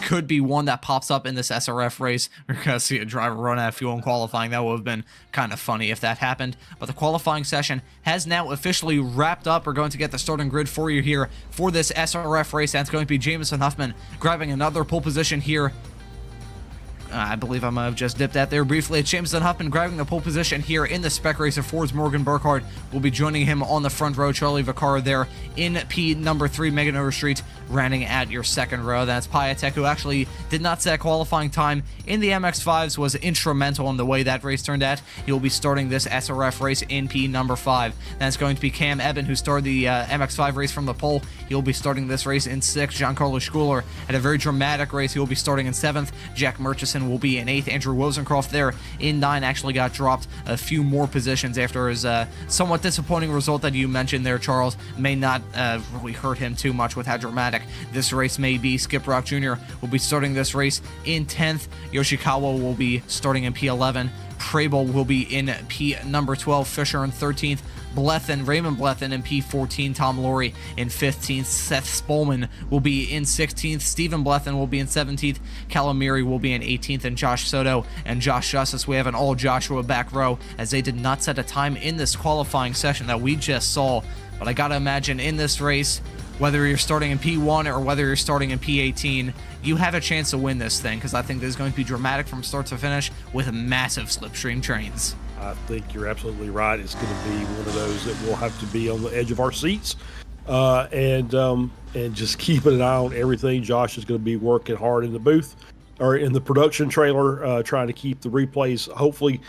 could be one that pops up in this SRF race. We're going to see a driver run out of fuel in qualifying. That would have been kind of funny if that happened. But the qualifying session has now officially wrapped up. We're going to get the starting grid for you here for this SRF race. That's going to be Jamison Huffman grabbing another pole position here. I believe I might have just dipped out there briefly. It's Jamison Huffman grabbing the pole position here in the Spec Racer Fords. Morgan Burkhardt will be joining him on the front row. Charlie Vaccaro there in P number 3. Megan Overstreet rounding at your second row. That's Piatek, who actually did not set qualifying time in the MX5s, was instrumental in the way that race turned out. He will be starting this SRF race in P number 5. That's going to be Cam Eben, who started the MX5 race from the pole. He'll be starting this race in 6th. Giancarlo Schuler had a very dramatic race. He will be starting in 7th. Jack Murchison will be in 8th. Andrew Wozencroft there in 9, actually got dropped a few more positions after his somewhat disappointing result that you mentioned there, Charles. May not really hurt him too much with how dramatic this race may be. Skip Rock Jr. will be starting this race in 10th. Yoshikawa will be starting in P11. Preble will be in P number 12. Fisher in 13th. Raymond Blethen in P14, Tom Laurie in 15th, Seth Spolman will be in 16th, Stephen Blethen will be in 17th, Calamiri will be in 18th, and Josh Soto and Josh Justice. We have an all Joshua back row, as they did not set a time in this qualifying session that we just saw. But I gotta imagine in this race, whether you're starting in P1 or whether you're starting in P18, you have a chance to win this thing, because I think this is going to be dramatic from start to finish with massive slipstream trains. I think you're absolutely right. It's going to be one of those that we'll have to be on the edge of our seats and just keeping an eye on everything. Josh is going to be working hard in the booth or in the production trailer, trying to keep the replays. Hopefully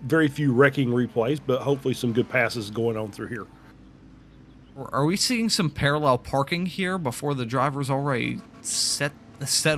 very few wrecking replays, but hopefully some good passes going on through here. Are we seeing some parallel parking here before the driver's already set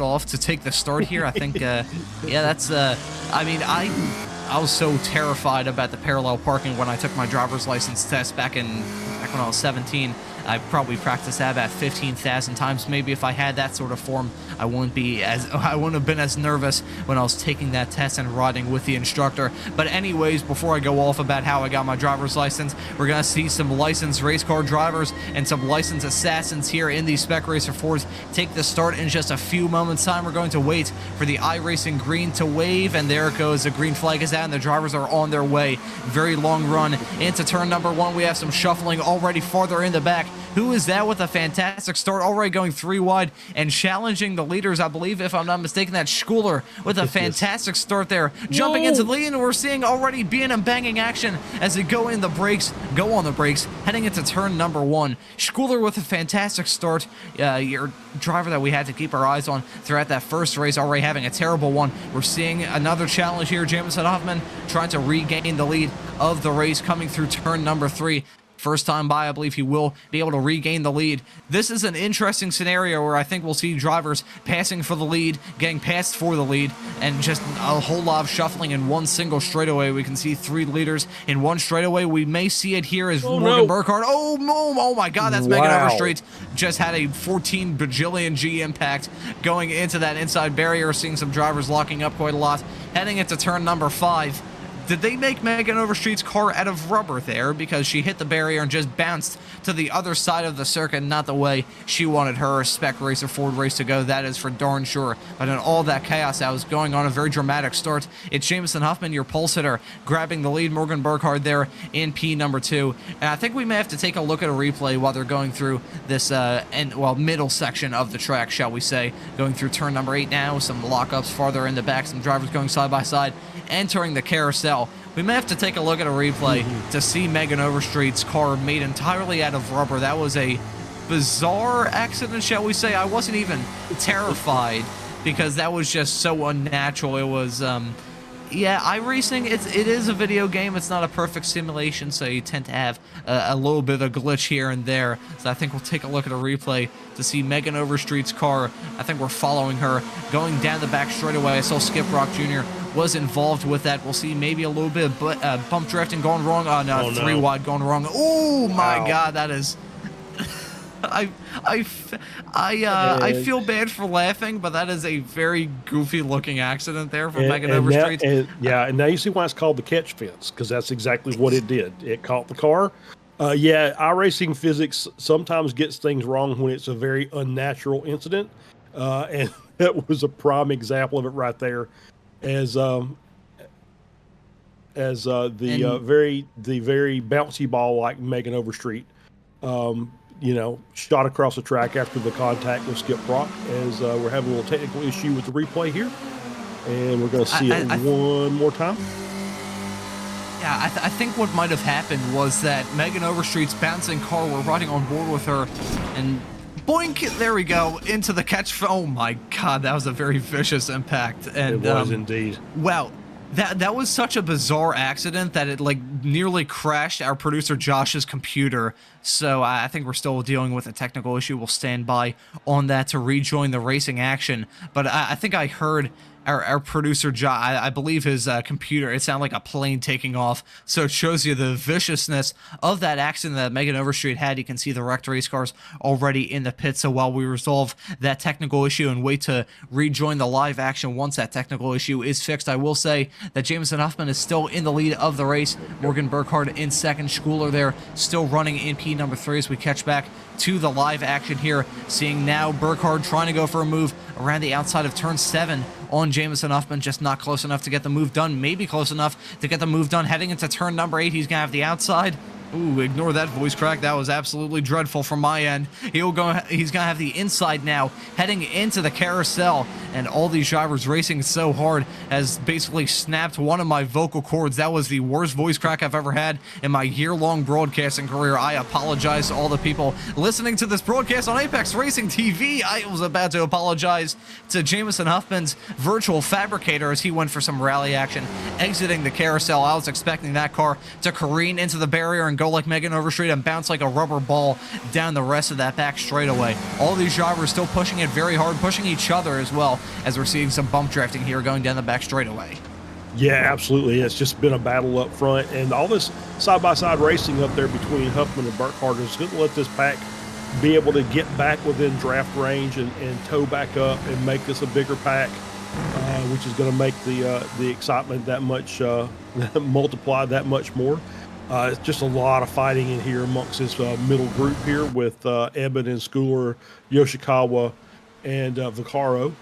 off to take the start here? I think, yeah, that's, I mean, I was so terrified about the parallel parking when I took my driver's license test back when I was 17. I probably practiced that about 15,000 times. Maybe if I had that sort of form, I wouldn't have been as nervous when I was taking that test and riding with the instructor. But anyways, before I go off about how I got my driver's license, we're gonna see some licensed race car drivers and some licensed assassins here in the Spec Racer Fords take the start in just a few moments time. We're going to wait for the iRacing green to wave, and there it goes. The green flag is out and the drivers are on their way. Very long run into turn number 1. We have some shuffling already farther in the back. Who is that with a fantastic start, already going 3 wide and challenging the leaders? I believe, if I'm not mistaken, that's Schuler with a fantastic start there, jumping into the lead, and we're seeing already B&M banging action as they go on the brakes, heading into turn number 1. Schuler with a fantastic start. Your driver that we had to keep our eyes on throughout that first race already having a terrible one. We're seeing another challenge here. Jamison Huffman trying to regain the lead of the race coming through turn number 3. First time by, I believe he will be able to regain the lead. This is an interesting scenario where I think we'll see drivers passing for the lead, getting passed for the lead, and just a whole lot of shuffling in one single straightaway. We can see 3 leaders in one straightaway. We may see it here as Morgan Burkhardt. Oh my God, that's Megan Overstreet. Just had a 14 bajillion G impact going into that inside barrier. Seeing some drivers locking up quite a lot. Heading into turn number 5. Did they make Megan Overstreet's car car out of rubber there because she hit the barrier and just bounced to the other side of the circuit, not the way she wanted her Spec Racer Ford race to go, that is for darn sure. But in all that chaos that was going on, a very dramatic start, it's Jamison Huffman, your pole sitter, grabbing the lead. Morgan Burkhardt there in P number 2. And I think we may have to take a look at a replay while they're going through this middle section of the track, shall we say. Going through turn number 8 now, some lockups farther in the back, some drivers going side by side, entering the carousel. We may have to take a look at a replay to see Megan Overstreet's car made entirely out of rubber. That was a bizarre accident, shall we say. I wasn't even terrified because that was just so unnatural. It was, yeah, iRacing, it is a video game. It's not a perfect simulation, so you tend to have a little bit of a glitch here and there. So I think we'll take a look at a replay to see Megan Overstreet's car. I think we're following her going down the back straightaway. I saw Skip Rock Jr. was involved with that. We'll see maybe a little bit of bump drifting going wrong on 3 wide going wrong. Oh my God, that is... I feel bad for laughing, but that is a very goofy looking accident there for Megan Overstreet. And now you see why it's called the catch fence, because that's exactly what it did. It caught the car. Yeah, iRacing physics sometimes gets things wrong when it's a very unnatural incident, and that was a prime example of it right there. As the very bouncy ball like Megan Overstreet, shot across the track after the contact with Skip Rock. As we're having a little technical issue with the replay here, and we're going to see it one more time. Yeah, I think what might have happened was that Megan Overstreet's bouncing car were riding on board with her, and boink, there we go, into the catch. Oh my God, that was a very vicious impact. And it was indeed. Wow. That was such a bizarre accident that it nearly crashed our producer Josh's computer. So I think we're still dealing with a technical issue. We'll stand by on that to rejoin the racing action. But I think I heard our producer Josh, I believe his computer, it sounded like a plane taking off. So it shows you the viciousness of that accident that Megan Overstreet had. You can see the wrecked race cars already in the pit. So while we resolve that technical issue and wait to rejoin the live action once that technical issue is fixed, I will say that Jamison Huffman is still in the lead of the race. Morgan Burkhardt in second. Schooler there still running in P number 3 as we catch back to the live action here. Seeing now Burkhardt trying to go for a move around the outside of turn 7 on Jamison Huffman, just not close enough to get the move done. Maybe close enough to get the move done. Heading into turn number 8, he's going to have the outside. Ooh, ignore that voice crack. That was absolutely dreadful from my end. He's going to have the inside now, heading into the carousel. And all these drivers racing so hard has basically snapped one of my vocal cords. That was the worst voice crack I've ever had in my year-long broadcasting career. I apologize to all the people listening to this broadcast on Apex Racing TV. I was about to apologize to Jamison Huffman's virtual fabricator as he went for some rally action, exiting the carousel. I was expecting that car to careen into the barrier and go like Megan Overstreet and bounce like a rubber ball down the rest of that back straightaway. All these drivers still pushing it very hard, pushing each other as well, as we're seeing some bump drafting here going down the back straightaway. Yeah, absolutely. It's just been a battle up front, and all this side-by-side racing up there between Huffman and Burkhardt is going to let this pack be able to get back within draft range and tow back up and make this a bigger pack, which is going to make the excitement that much multiply that much more. It's just a lot of fighting in here amongst this middle group here with Eben and Schooler, Yoshikawa, and Vaccaro,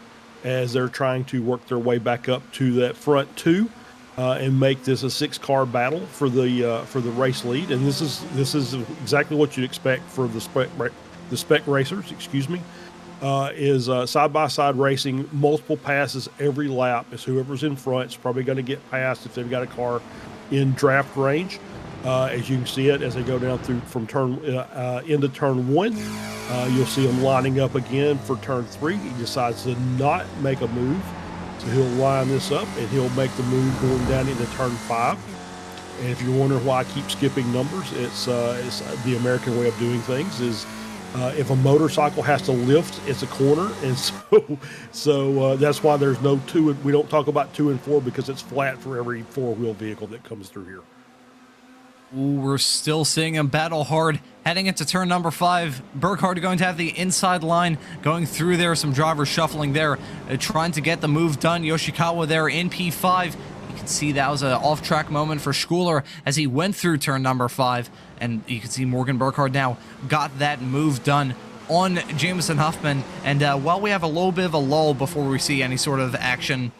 as they're trying to work their way back up to that front 2 and make this a 6-car battle for the race lead. And this is exactly what you'd expect for the spec racers. Excuse me. Is side-by-side racing, multiple passes every lap. As whoever's in front is probably going to get past if they've got a car in draft range. As you can see it, as they go down through from turn into turn 1, you'll see him lining up again for turn 3. He decides to not make a move, so he'll line this up and he'll make the move going down into turn 5. And if you're wondering why I keep skipping numbers, it's the American way of doing things. Is if a motorcycle has to lift, it's a corner, and so that's why there's no 2. We don't talk about 2 and 4 because it's flat for every 4-wheel vehicle that comes through here. Ooh, we're still seeing him battle hard heading into turn number 5. Burkhardt going to have the inside line going through there. Some drivers shuffling there, trying to get the move done. Yoshikawa there in P5. You can can see that was an off-track moment for Schooler as he went through turn number 5, and you can see Morgan Burkhardt now got that move done on Jameson Huffman. And while we have a little bit of a lull before we see any sort of action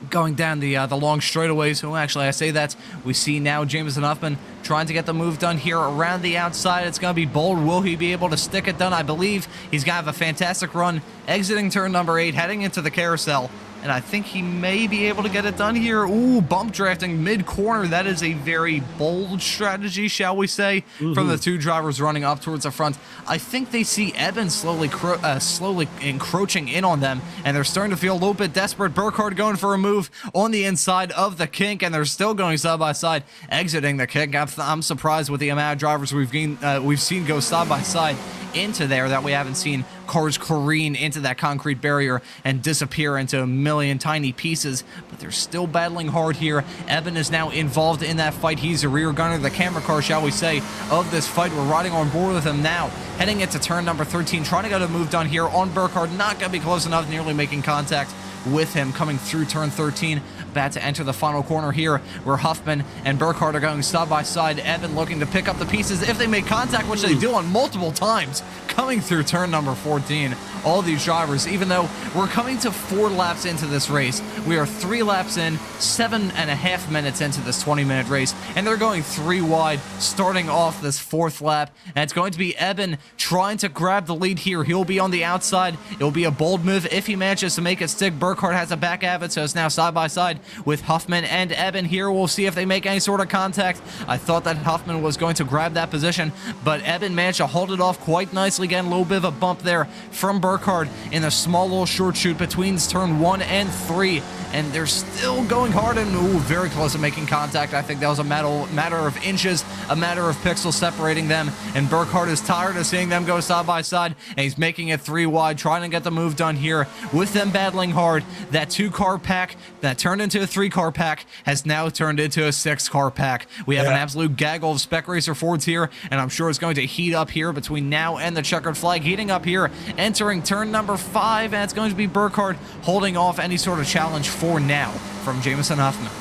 going down the long straightaways. Oh, actually, I say that. We see now Jameson Huffman trying to get the move done here around the outside. It's going to be bold. Will he be able to stick it done? I believe he's going to have a fantastic run exiting turn number 8, heading into the carousel. And I think he may be able to get it done here. Ooh, bump drafting mid-corner. That is a very bold strategy, shall we say, from the two drivers running up towards the front. I think they see Eben slowly encroaching in on them, and they're starting to feel a little bit desperate. Burkhardt going for a move on the inside of the kink, and they're still going side by side, exiting the kink. I'm surprised with the amount of drivers we've seen go side by side into there that we haven't seen cars careen into that concrete barrier and disappear into a million tiny pieces, but they're still battling hard here. Eben is now involved in that fight. He's the rear gunner, the camera car, shall we say, of this fight. We're riding on board with him now, heading into turn number 13, trying to get a move done here on Burkhardt. Not going to be close enough, nearly making contact with him coming through turn 13. About to enter the final corner here where Huffman and Burkhardt are going side by side. Eben looking to pick up the pieces if they make contact, which they do on multiple times coming through turn number 14. All these drivers, even though we're coming to 4 laps into this race, we are 3 laps in, 7.5 minutes into this 20-minute race, and they're going 3 wide starting off this 4th lap. And it's going to be Eben trying to grab the lead here. He'll be on the outside. It'll be a bold move if he manages to make it stick. Burkhardt has a back of it, so it's now side by side with Huffman and Eben here. We'll see if they make any sort of contact. I thought that Huffman was going to grab that position, but Eben managed to hold it off quite nicely. Again, a little bit of a bump there from Burkhardt in a small little short shoot between turn 1 and 3, and they're still going hard and very close to making contact. I think that was a matter of inches, a matter of pixels separating them, and Burkhardt is tired of seeing them go side by side, and he's making it 3 wide, trying to get the move done here with them battling hard. That 2-car pack that turned into a 3-car pack has now turned into a 6-car pack. We have an absolute gaggle of Spec Racer Fords here, and I'm sure it's going to heat up here between now and the checkered flag. Heating up here, entering turn number 5, and it's going to be Burkhardt holding off any sort of challenge for now from Jameson Huffman.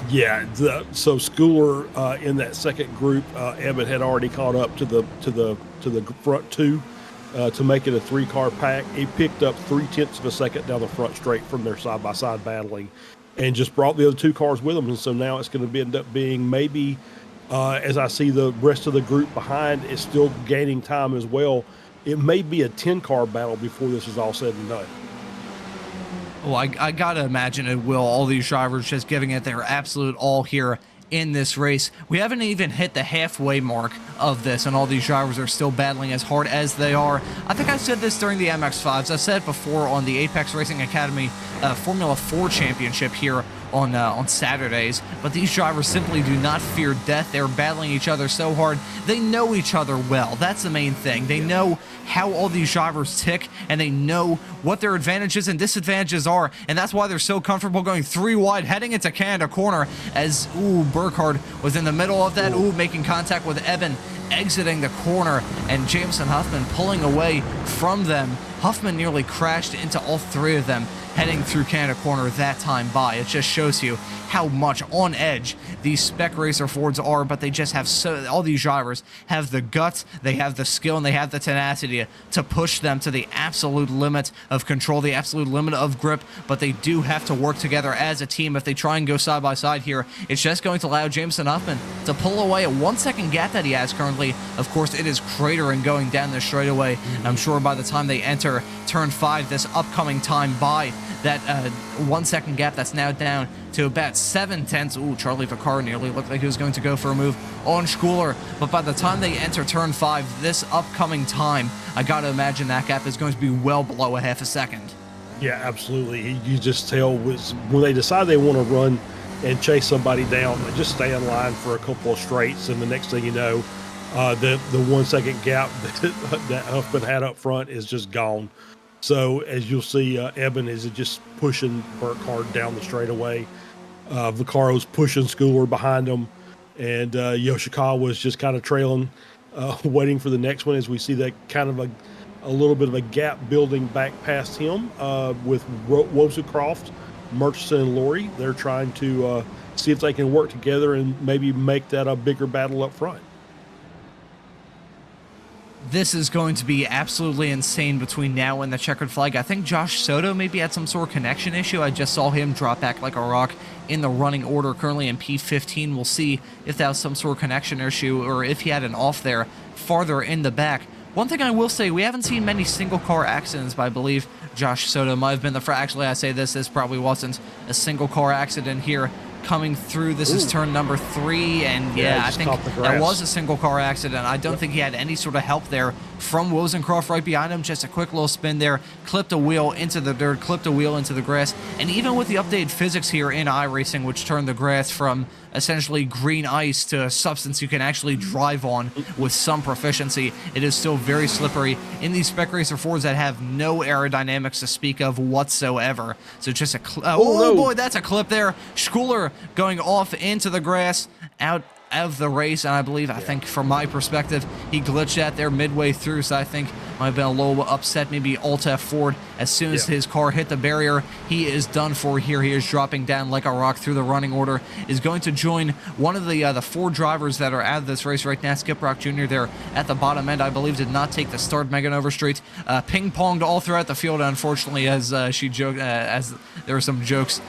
Yeah, so Schooler in that second group, Eben had already caught up to the front 2 to make it a 3-car pack. He picked up 0.3 of a second down the front straight from their side-by-side battling, and just brought the other 2 cars with them. And so now it's going to end up being maybe, as I see the rest of the group behind is still gaining time as well, it may be a 10-car battle before this is all said and done. Well, I gotta imagine it will. All these drivers just giving it their absolute all here in this race. We haven't even hit the halfway mark of this, and all these drivers are still battling as hard as they are. I think I said this during the MX5s. I said it before on the Apex Racing Academy Formula 4 Championship here on Saturdays, but these drivers simply do not fear death. They're battling each other so hard. They know each other well. That's the main thing. They know how all these drivers tick, and they know what their advantages and disadvantages are, and that's why they're so comfortable going 3 wide, heading into Canada corner as, Burkhardt was in the middle of that, making contact with Eben, exiting the corner, and Jameson Huffman pulling away from them. Huffman nearly crashed into all 3 of them heading through Canada corner that time by. It just shows you how much on edge these Spec Racer Fords are, but they just have all these drivers have the guts, they have the skill, and they have the tenacity to push them to the absolute limit of control, the absolute limit of grip, but they do have to work together as a team. If they try and go side by side here, it's just going to allow Jameson Huffman to pull away a 1-second gap that he has currently. Of course, it is cratering going down the straightaway. I'm sure by the time they enter turn 5 this upcoming time by, that 1-second gap that's now down to about 0.7. Charlie Vaccaro nearly looked like he was going to go for a move on Schooler, but by the time they enter turn 5 this upcoming time, I gotta imagine that gap is going to be well below a 0.5 second. Yeah, absolutely. You just tell when they decide they want to run and chase somebody down, they just stay in line for a couple of straights, and the next thing you know, the 1-second gap that Huffman had up front is just gone. So as you'll see, Eben is just pushing Burkhardt down the straightaway. Vaccaro's pushing Schooler behind him, and Yoshikawa was just kind of trailing, waiting for the next one, as we see that kind of a little bit of a gap building back past him with Wosucroft Murchison and Laurie. They're trying to see if they can work together and maybe make that a bigger battle up front. This is going to be absolutely insane between now and the checkered flag. I think Josh Soto maybe had some sort of connection issue. I just saw him drop back like a rock in the running order, currently in P15. We'll see if that was some sort of connection issue or if he had an off there farther in the back. One thing I will say, we haven't seen many single car accidents, but I believe Josh Soto might have been the actually, I say this probably wasn't a single car accident here coming through. This is turn number 3, and I think that was a single car accident. I don't think he had any sort of help there from Wozencroft right behind him. Just a quick little spin there, clipped a wheel into the dirt, clipped a wheel into the grass, and even with the updated physics here in iRacing, which turned the grass from essentially green ice to a substance you can actually drive on with some proficiency, it is still very slippery in these Spec Racer Fords that have no aerodynamics to speak of whatsoever. So just a boy, that's a clip there. Schooler going off into the grass, out of the race, and I think from my perspective, he glitched out there midway through, so I think might have been a little upset, maybe Alt-F Ford. As soon as his car hit the barrier, he is done for here. He is dropping down like a rock through the running order, is going to join one of the 4 drivers that are out of this race right now. Skip Rock Jr. there at the bottom end, I believe, did not take the start. Megan Overstreet ping-ponged all throughout the field, unfortunately, as she joked, as there were some jokes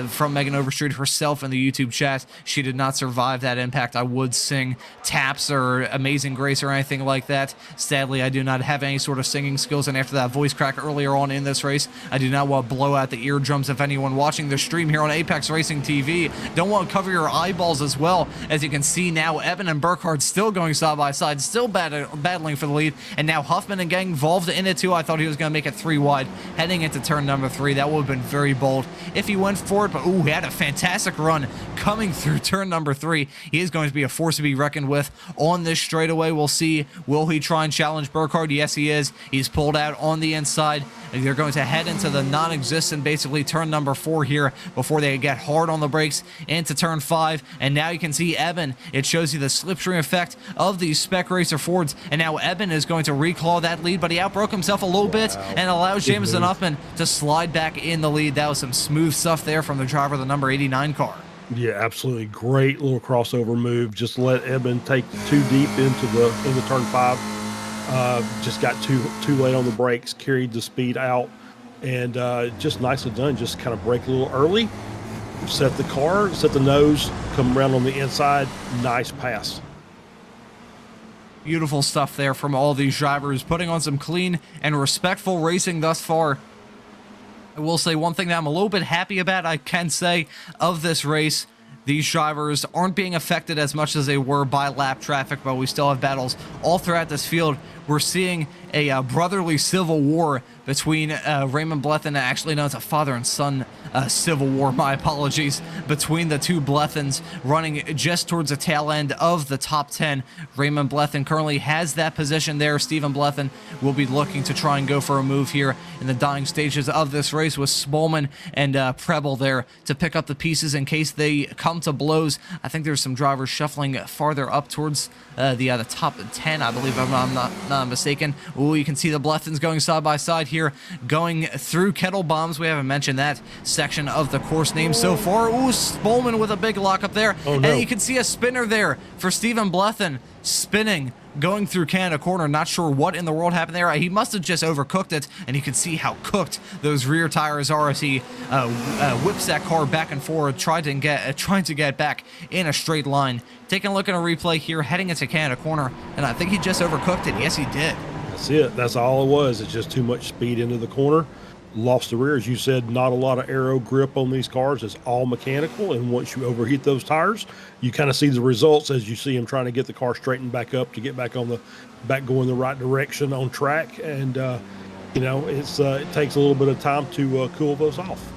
from Megan Overstreet herself in the YouTube chat. She did not survive that impact. I would sing Taps or Amazing Grace or anything like that. Sadly, I do not have any sort of singing skills, and after that voice crack earlier on in this race, I do not want to blow out the eardrums of anyone watching the stream here on Apex Racing TV. Don't want to cover your eyeballs as well. As you can see now, Evan and Burkhardt still going side by side, still battling for the lead, and now Huffman and getting involved in it too. I thought he was going to make it 3 wide heading into turn number 3. That would have been very bold if he went for it, but he had a fantastic run coming through turn number 3. He is going to be a force to be reckoned with on this straightaway. We'll see. Will he try and challenge Burkhardt? Yes, he is. He's pulled out on the inside. They're going to head into the non-existent, basically, turn number 4 here before they get hard on the brakes into turn 5. And now you can see Evan. It shows you the slipstream effect of these Spec Racer Fords. And now Evan is going to reclaw that lead, but he outbroke himself a little bit and allows Jameson Huffman to slide back in the lead. That was some smooth stuff there from the driver of the number 89 car. Yeah, absolutely great little crossover move. Just let Evan take too deep into turn 5. Just got too late on the brakes, carried the speed out, and just nicely done. Just kind of brake a little early, set the nose, come around on the inside. Nice pass. Beautiful stuff there from all these drivers, putting on some clean and respectful racing thus far. I will say one thing that I'm a little bit happy about, I can say, of this race. These drivers aren't being affected as much as they were by lap traffic, but we still have battles all throughout this field. We're seeing a brotherly civil war between Raymond Blethyn, actually known as a father and son civil war, my apologies, between the two Blethens, running just towards the tail end of the top 10. Raymond Blethyn currently has that position there. Stephen Blethyn will be looking to try and go for a move here in the dying stages of this race with Smallman and Preble there to pick up the pieces in case they come to blows. I think there's some drivers shuffling farther up towards the top 10, I believe, if I'm not mistaken. Ooh, you can see the Blethens going side by side here, going through Kettle Bombs. We haven't mentioned that section of the course name so far. Ooh, Smallman with a big lock up there. Oh, no. And you can see a spinner there for Stephen Blethyn, spinning, going through Canada Corner. Not sure what in the world happened there. He must have just overcooked it, and you can see how cooked those rear tires are as he whips that car back and forward, trying to get back in a straight line. Taking a look at a replay here, heading into Canada Corner, and I think he just overcooked it. Yes, he did. That's it. That's all it was. It's just too much speed into the corner. Lost the rear. As you said, not a lot of aero grip on these cars. It's all mechanical, and once you overheat those tires, you kind of see the results as you see him trying to get the car straightened back up to get back going the right direction on track. And it takes a little bit of time to cool those off.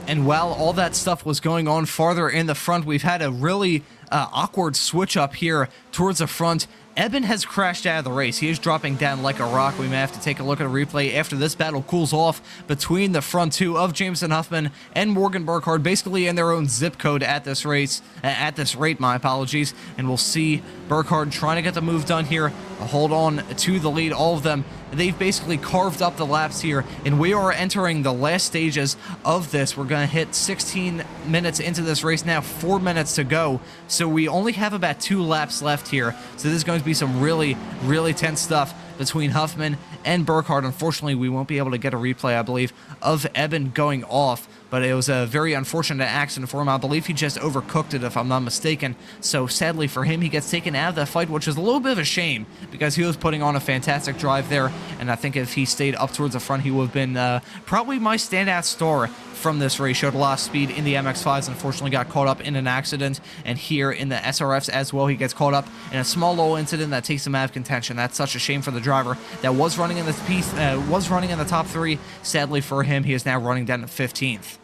And while all that stuff was going on farther in the front, we've had a really awkward switch up here towards the front. Eben has crashed out of the race. He is dropping down like a rock. We may have to take a look at a replay after this battle cools off between the front two of Jameson Huffman and Morgan Burkhardt, basically in their own zip code at this race, at this rate, my apologies. And we'll see Burkhardt trying to get the move done here, hold on to the lead. All of them, they've basically carved up the laps here, and we are entering the last stages of this. We're going to hit 16 minutes into this race now, 4 minutes to go. So we only have about 2 laps left here. So this is going to be some really, really tense stuff between Huffman and Burkhardt. Unfortunately, we won't be able to get a replay, I believe, of Eben going off, but it was a very unfortunate accident for him. I believe he just overcooked it, if I'm not mistaken. So sadly for him, he gets taken out of that fight, which is a little bit of a shame because he was putting on a fantastic drive there, and I think if he stayed up towards the front, he would have been probably my standout star from this race. Showed a lot of speed in the MX-5s, unfortunately got caught up in an accident, and here in the SRFs as well, he gets caught up in a small little incident that takes him out of contention. That's such a shame for the driver that was running in the piece, was running in the top 3. Sadly for him, he is now running down to 15th.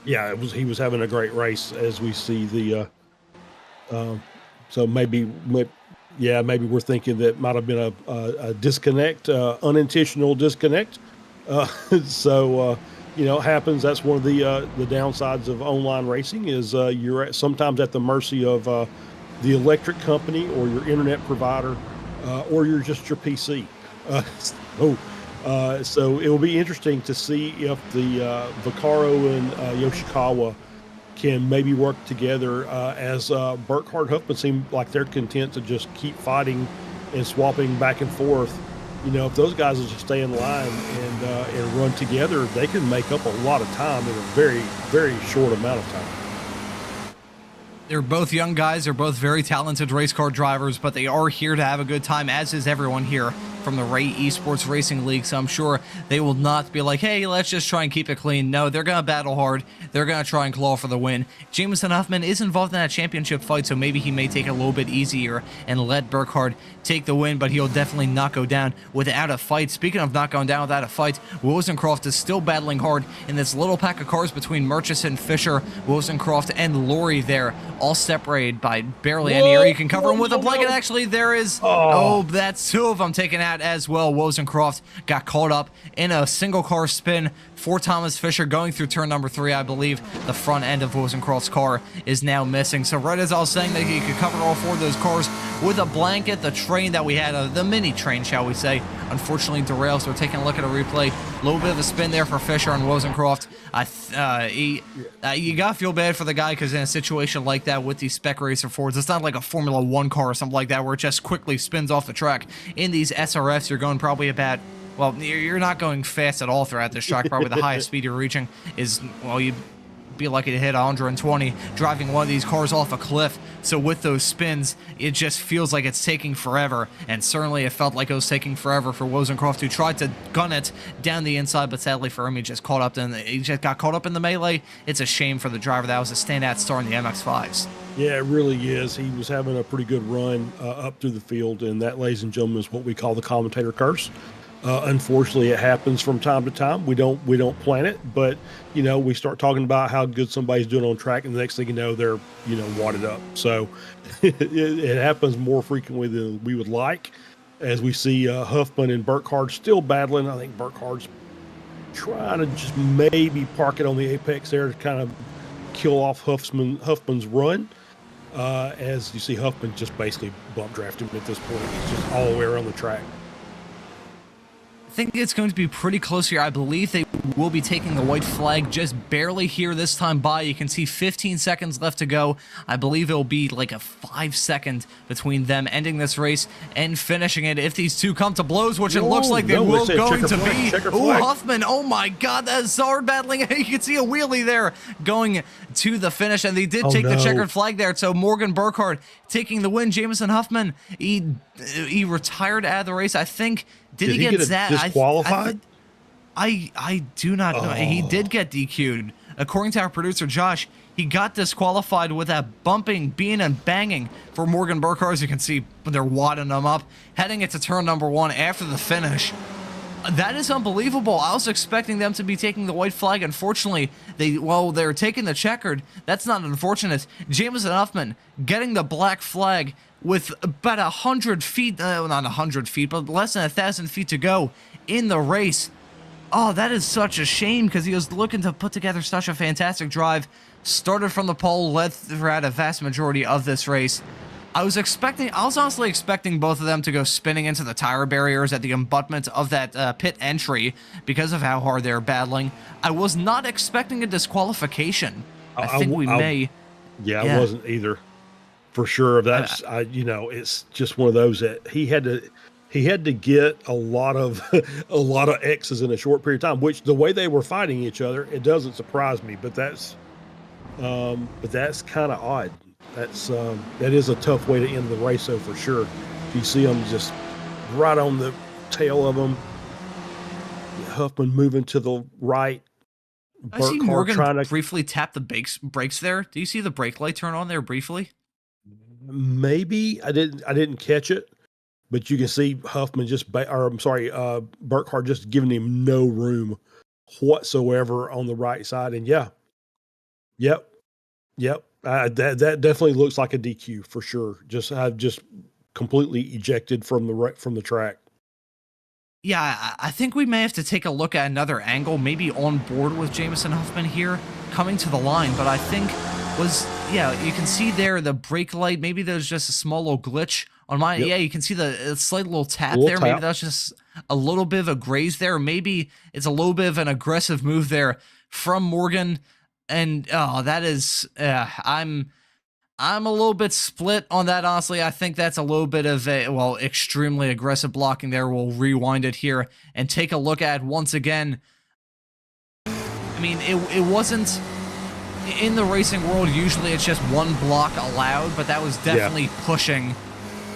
Yeah, he was having a great race, as we see the. So maybe we're thinking that might have been a disconnect, unintentional disconnect. It happens. That's one of the downsides of online racing is you're sometimes at the mercy of the electric company or your internet provider, or you're just your PC. So it will be interesting to see if the Vaccaro and Yoshikawa can maybe work together, as Burkhardt Huffman seem like they're content to just keep fighting and swapping back and forth. If those guys will just stay in line and run together, they can make up a lot of time in a very, very short amount of time. They're both young guys. They're both very talented race car drivers, but they are here to have a good time, as is everyone here from the Ray Esports Racing League. So I'm sure they will not be like, hey, let's just try and keep it clean. No, they're going to battle hard. They're going to try and claw for the win. Jameson Huffman is involved in that championship fight, so maybe he may take it a little bit easier and let Burkhardt take the win, but he'll definitely not go down without a fight. Speaking of not going down without a fight, Wozencroft is still battling hard in this little pack of cars between Murchison, Fisher, Wozencroft, and Laurie there, all separated by barely any area. You can cover them with a blanket. Actually, there is... Oh, that's 2 of them taken out as well. Wozencroft got caught up in a single car spin for Thomas Fisher going through turn number 3. I believe the front end of Wozencroft's car is now missing. So right as I was saying that he could cover all 4 of those cars with a blanket, the train that we had, the mini train, shall we say, unfortunately derailed. So we're taking a look at a replay. A little bit of a spin there for Fisher and Wozencroft. You gotta feel bad for the guy, because in a situation like that with these spec racer Fords, it's not like a Formula 1 car or something like that where it just quickly spins off the track. In these SRFs, you're going probably about, well, you're not going fast at all throughout this track. Probably the highest speed you're reaching is, well, you'd be lucky to hit 120 driving one of these cars off a cliff. So with those spins, it just feels like it's taking forever, and certainly it felt like it was taking forever for Wozencroft, who tried to gun it down the inside, but sadly for him, he just got caught up in the melee. It's a shame for the driver. That was a standout star in the MX-5s. Yeah, it really is. He was having a pretty good run up through the field, and that, ladies and gentlemen, is what we call the commentator curse. Unfortunately, it happens from time to time. We don't plan it, but we start talking about how good somebody's doing on track, and the next thing you know, they're wadded up. So it happens more frequently than we would like, as we see Huffman and Burkhardt still battling. I think Burkhardt's trying to just maybe park it on the apex there to kind of kill off Huffman's run. As you see, Huffman just basically bump drafted him at this point. He's just all the way around the track. I think it's going to be pretty close here. I believe they will be taking the white flag just barely here this time by. You can see 15 seconds left to go. I believe it'll be like a 5-second between them ending this race and finishing it if these two come to blows, which it looks like they will going to be. Ooh, Huffman, oh my God, that is hard battling. You can see a wheelie there going to the finish, and they did take the checkered flag there. So Morgan Burkhardt taking the win. Jameson Huffman, he retired out of the race, I think. Did he get disqualified? I do not know. He did get DQ'd. According to our producer Josh, he got disqualified with that bumping, being and banging for Morgan Burkhardt. As you can see, they're wadding him up, heading into turn number 1 after the finish. That is unbelievable. I was expecting them to be taking the white flag. Unfortunately, they're taking the checkered. That's not unfortunate. Jameson Huffman getting the black flag with about 100 feet, not 100 feet, but less than 1,000 feet to go in the race. Oh, that is such a shame because he was looking to put together such a fantastic drive. Started from the pole, led throughout a vast majority of this race. I was honestly expecting both of them to go spinning into the tire barriers at the abutment of that pit entry because of how hard they're battling. I was not expecting a disqualification. I think we may. Yeah, I wasn't either. For sure. That's it's just one of those that he had to get a lot of X's in a short period of time, which the way they were fighting each other, it doesn't surprise me, but that's kind of odd. That is a tough way to end the race, though, for sure. You see them just right on the tail of them. Huffman moving to the right. I see Morgan briefly tap the brakes there. Do you see the brake light turn on there briefly? Maybe I didn't catch it, but you can see Huffman Burkhart just giving him no room whatsoever on the right side. And yep. That definitely looks like a DQ for sure. Just completely ejected from the track. Yeah, I think we may have to take a look at another angle, maybe on board with Jameson Huffman here, coming to the line, but I think you can see there the brake light, maybe there's just a small little glitch on mine. Yep. Yeah, you can see the slight little tap there. Maybe that's just a little bit of a graze there. Maybe it's a little bit of an aggressive move there from Morgan. And that is, I'm a little bit split on that, honestly. I think that's a little bit of extremely aggressive blocking there. We'll rewind it here and take a look at once again. I mean, it wasn't in the racing world. Usually it's just one block allowed, but that was definitely pushing.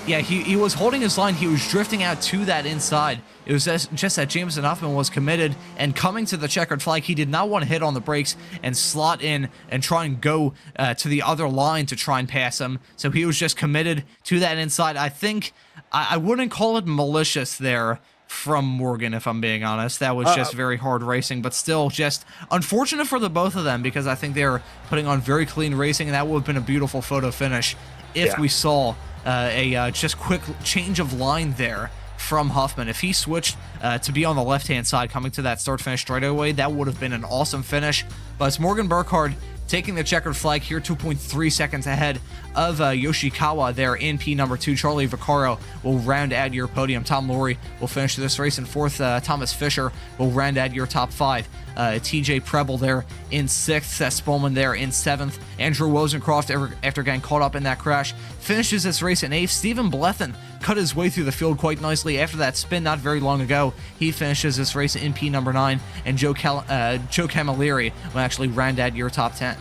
Yeah, he was holding his line. He was drifting out to that inside. It was just that Jameson Huffman was committed and coming to the checkered flag. He did not want to hit on the brakes and slot in and try and go to the other line to try and pass him. So he was just committed to that inside. I think I wouldn't call it malicious there from Morgan, if I'm being honest. That was just very hard racing, but still just unfortunate for the both of them because I think they're putting on very clean racing, and that would have been a beautiful photo finish if we saw a just quick change of line there from Huffman. If he switched to be on the left-hand side coming to that start-finish straightaway, that would have been an awesome finish. But it's Morgan Burkhart taking the checkered flag here, 2.3 seconds ahead of Yoshikawa there in P2. Charlie Vaccaro will round out your podium. Tom Laurie will finish this race in 4th. Thomas Fisher will round out your top 5. TJ Preble there in 6th. Seth Spolman there in 7th. Andrew Wozencroft, after getting caught up in that crash, finishes this race in 8th. Stephen Blethen cut his way through the field quite nicely after that spin not very long ago. He finishes this race in P9, and Joe Camilleri will actually round out your top 10.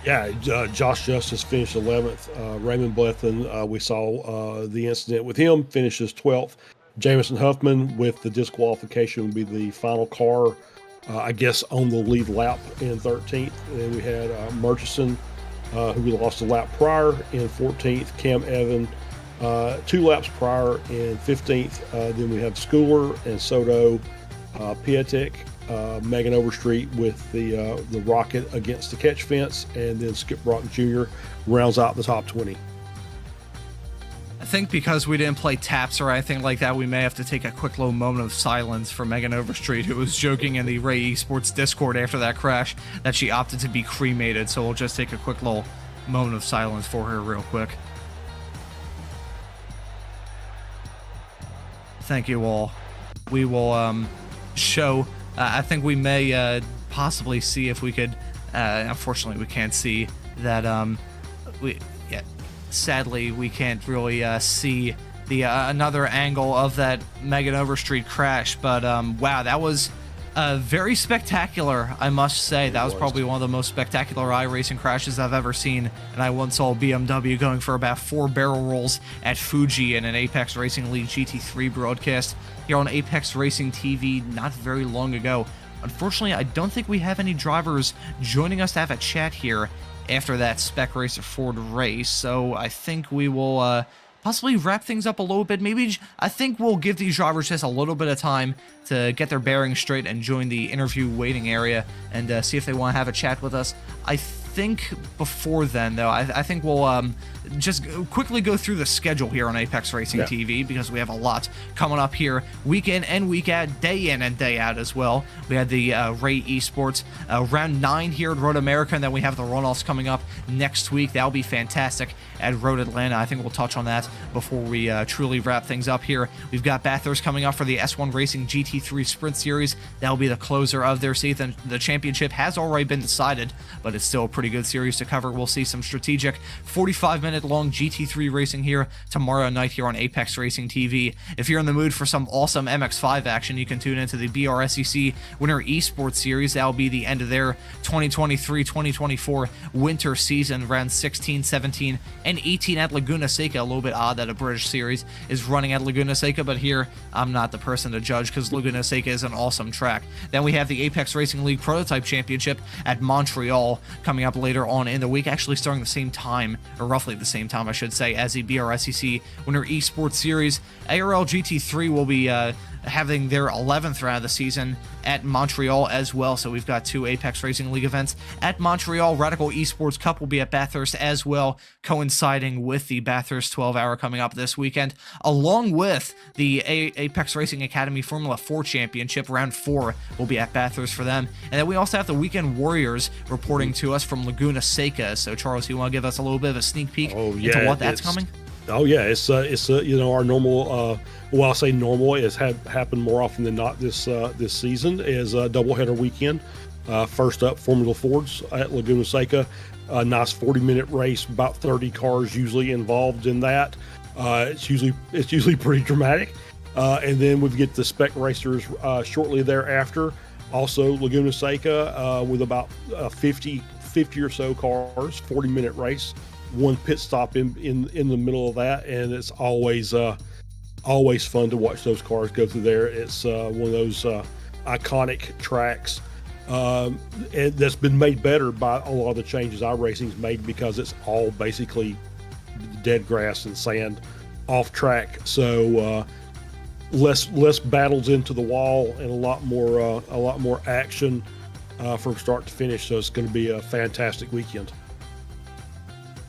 Yeah, Josh Justice finished 11th. Raymond Blethen, we saw the incident with him, finishes 12th. Jameson Huffman with the disqualification would be the final car, I guess, on the lead lap in 13th. And then we had Murchison, who we lost a lap prior in 14th. Cam Evan, 2 laps prior in 15th. Then we have Schooler and Soto, Piatek, Megan Overstreet with the rocket against the catch fence, and then Skip Broughton Jr. rounds out the top 20. I think because we didn't play taps or anything like that, we may have to take a quick little moment of silence for Megan Overstreet, who was joking in the Ray Esports Discord after that crash that she opted to be cremated. So we'll just take a quick little moment of silence for her real quick. Thank you all. We will show... I think we may possibly see if we could... unfortunately, we can't see that... Sadly, we can't really see the another angle of that Megan Overstreet crash. But, wow, that was very spectacular, I must say. That was probably one of the most spectacular iRacing crashes I've ever seen. And I once saw BMW going for about 4 barrel rolls at Fuji in an Apex Racing League GT3 broadcast here on Apex Racing TV not very long ago. Unfortunately, I don't think we have any drivers joining us to have a chat here after that Spec Racer Ford race, so I think we will possibly wrap things up a little bit. Maybe I think we'll give these drivers just a little bit of time to get their bearings straight and join the interview waiting area and see if they want to have a chat with us. I think before then, though, I think we'll just quickly go through the schedule here on Apex Racing TV, because we have a lot coming up here week in and week out, day in and day out as well. We had the Ray Esports round 9 here at Road America, and then we have the runoffs coming up next week. That'll be fantastic at Road Atlanta. I think we'll touch on that before we truly wrap things up here. We've got Bathurst coming up for the S1 Racing GT3 Sprint Series. That'll be the closer of their season. The championship has already been decided, but it's still a pretty good series to cover. We'll see some strategic 45-minute long GT3 racing here tomorrow night here on Apex Racing TV. If you're in the mood for some awesome MX5 action, you can tune into the BRSCC Winter Esports Series. That'll be the end of their 2023-2024 winter season, rounds 16, 17, and 18 at Laguna Seca. A little bit odd that a British series is running at Laguna Seca, but here I'm not the person to judge because Laguna Seca is an awesome track. Then we have the Apex Racing League Prototype Championship at Montreal coming up later on in the week, actually starting the same time, or roughly the same time I should say, as the BRSCC Winter Esports Series. ARL GT3 will be having their 11th round of the season at Montreal as well. So we've got 2 Apex Racing League events at Montreal. Radical Esports Cup will be at Bathurst as well, coinciding with the Bathurst 12-hour coming up this weekend, along with the Apex Racing Academy Formula 4 Championship. Round 4 will be at Bathurst for them. And then we also have the Weekend Warriors reporting to us from Laguna Seca. So Charles, you want to give us a little bit of a sneak peek into what that's coming? Oh yeah, it's our normal. Well, I say normal. It's happened more often than not this season. Is a doubleheader weekend. First up, Formula Fords at Laguna Seca. A nice 40-minute race, about 30 cars usually involved in that. It's usually pretty dramatic. And then we get the spec racers shortly thereafter. Also Laguna Seca with about 50 or so cars, 40-minute race. One pit stop in the middle of that, and it's always fun to watch those cars go through there. It's one of those iconic tracks, and that's been made better by a lot of the changes iRacing's made, because it's all basically dead grass and sand off track. So less battles into the wall and a lot more action from start to finish. So it's going to be a fantastic weekend.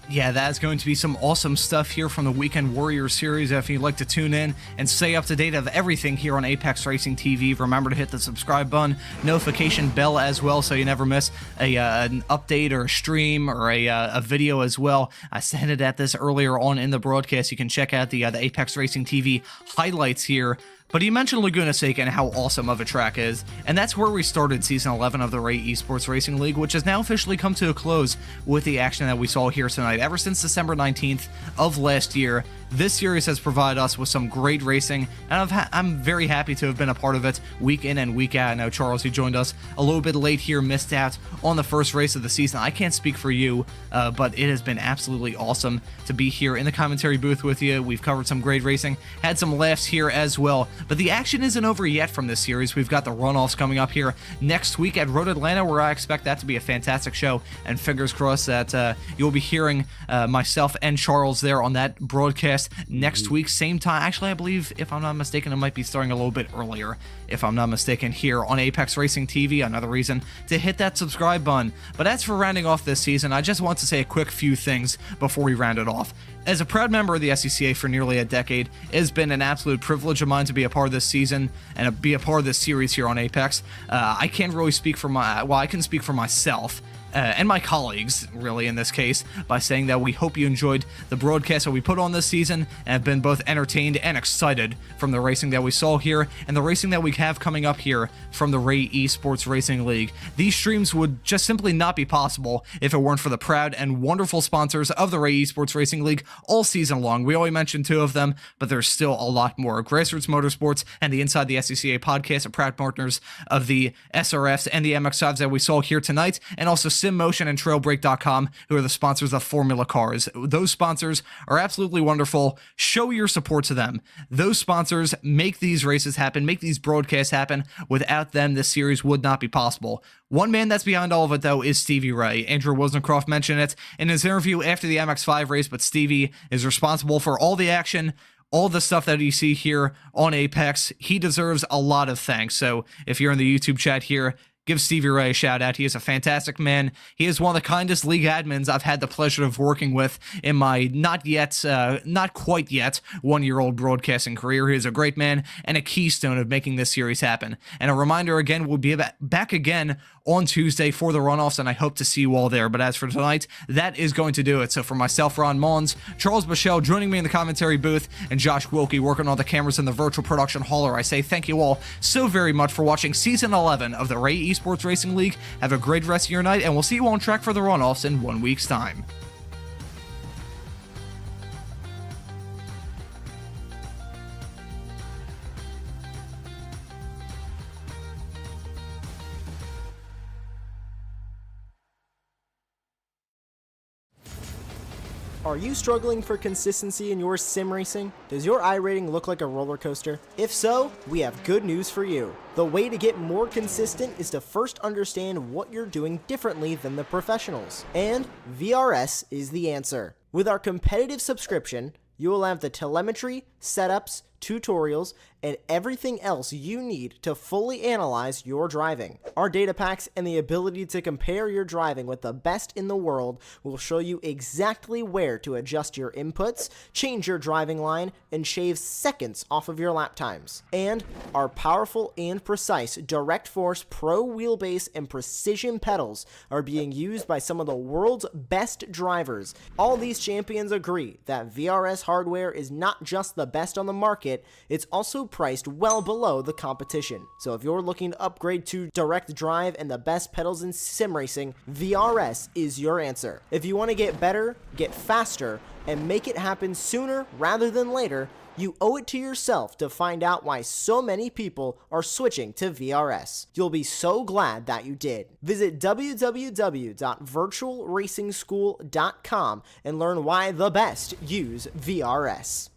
Yeah, that's going to be some awesome stuff here from the Weekend Warriors series. If you'd like to tune in and stay up to date of everything here on Apex Racing TV, remember to hit the subscribe button, notification bell as well, so you never miss an update or a stream or a video as well. I hinted at this earlier on in the broadcast. You can check out the Apex Racing TV highlights here. But you mentioned Laguna Seca and how awesome of a track is, and that's where we started Season 11 of the Ray Esports Racing League, which has now officially come to a close with the action that we saw here tonight. Ever since December 19th of last year, this series has provided us with some great racing, and I'm very happy to have been a part of it week in and week out. I know Charles, who joined us a little bit late here, missed out on the first race of the season. I can't speak for you, but it has been absolutely awesome to be here in the commentary booth with you. We've covered some great racing, had some laughs here as well. But the action isn't over yet from this series. We've got the runoffs coming up here next week at Road Atlanta, where I expect that to be a fantastic show, and fingers crossed that you'll be hearing myself and Charles there on that broadcast next week, same time. Actually, I believe, if I'm not mistaken, it might be starting a little bit earlier, if I'm not mistaken, here on Apex Racing TV. Another reason to hit that subscribe button. But as for rounding off this season, I just want to say a quick few things before we round it off. As a proud member of the SCCA for nearly a decade, it has been an absolute privilege of mine to be a part of this season and be a part of this series here on Apex. I can't really speak for I can speak for myself and my colleagues, really, in this case, by saying that we hope you enjoyed the broadcast that we put on this season and have been both entertained and excited from the racing that we saw here and the racing that we have coming up here from the Ray Esports Racing League. These streams would just simply not be possible if it weren't for the proud and wonderful sponsors of the Ray Esports Racing League all season long. We only mentioned 2 of them, but there's still a lot more. Grassroots Motorsports and the Inside the SCCA podcast are proud partners of the SRFs and the MX5s that we saw here tonight, and also SimMotion and TrailBreak.com, who are the sponsors of Formula Cars. Those sponsors are absolutely wonderful. Show your support to them. Those sponsors make these races happen, make these broadcasts happen. Without them, this series would not be possible. One man that's behind all of it, though, is Stevie Ray. Andrew Wozencroft mentioned it in his interview after the MX-5 race, but Stevie is responsible for all the action, all the stuff that you see here on Apex. He deserves a lot of thanks. So if you're in the YouTube chat here, give Stevie Ray a shout out. He is a fantastic man. He is one of the kindest league admins I've had the pleasure of working with in my not quite yet 1-year-old broadcasting career. He is a great man and a keystone of making this series happen. And a reminder again, we'll be back again on Tuesday for the runoffs, and I hope to see you all there. But as for tonight, that is going to do it. So for myself, Ron Mons, Charles Bichelle joining me in the commentary booth, and Josh Wilkie working on the cameras in the virtual production hauler, I say thank you all so very much for watching Season 11 of the Ray Esports Racing League. Have a great rest of your night, and we'll see you on track for the runoffs in 1 week's time. Are you struggling for consistency in your sim racing? Does your iRating look like a roller coaster? If so, we have good news for you. The way to get more consistent is to first understand what you're doing differently than the professionals. And VRS is the answer. With our competitive subscription, you will have the telemetry, setups, tutorials, and everything else you need to fully analyze your driving. Our data packs and the ability to compare your driving with the best in the world will show you exactly where to adjust your inputs, change your driving line, and shave seconds off of your lap times. And our powerful and precise Direct Force Pro wheelbase and precision pedals are being used by some of the world's best drivers. All these champions agree that VRS hardware is not just the best on the market, it's also priced well below the competition. So if you're looking to upgrade to direct drive and the best pedals in sim racing, VRS is your answer. If you want to get better, get faster, and make it happen sooner rather than later, you owe it to yourself to find out why so many people are switching to VRS. You'll be so glad that you did. Visit www.virtualracingschool.com and learn why the best use VRS.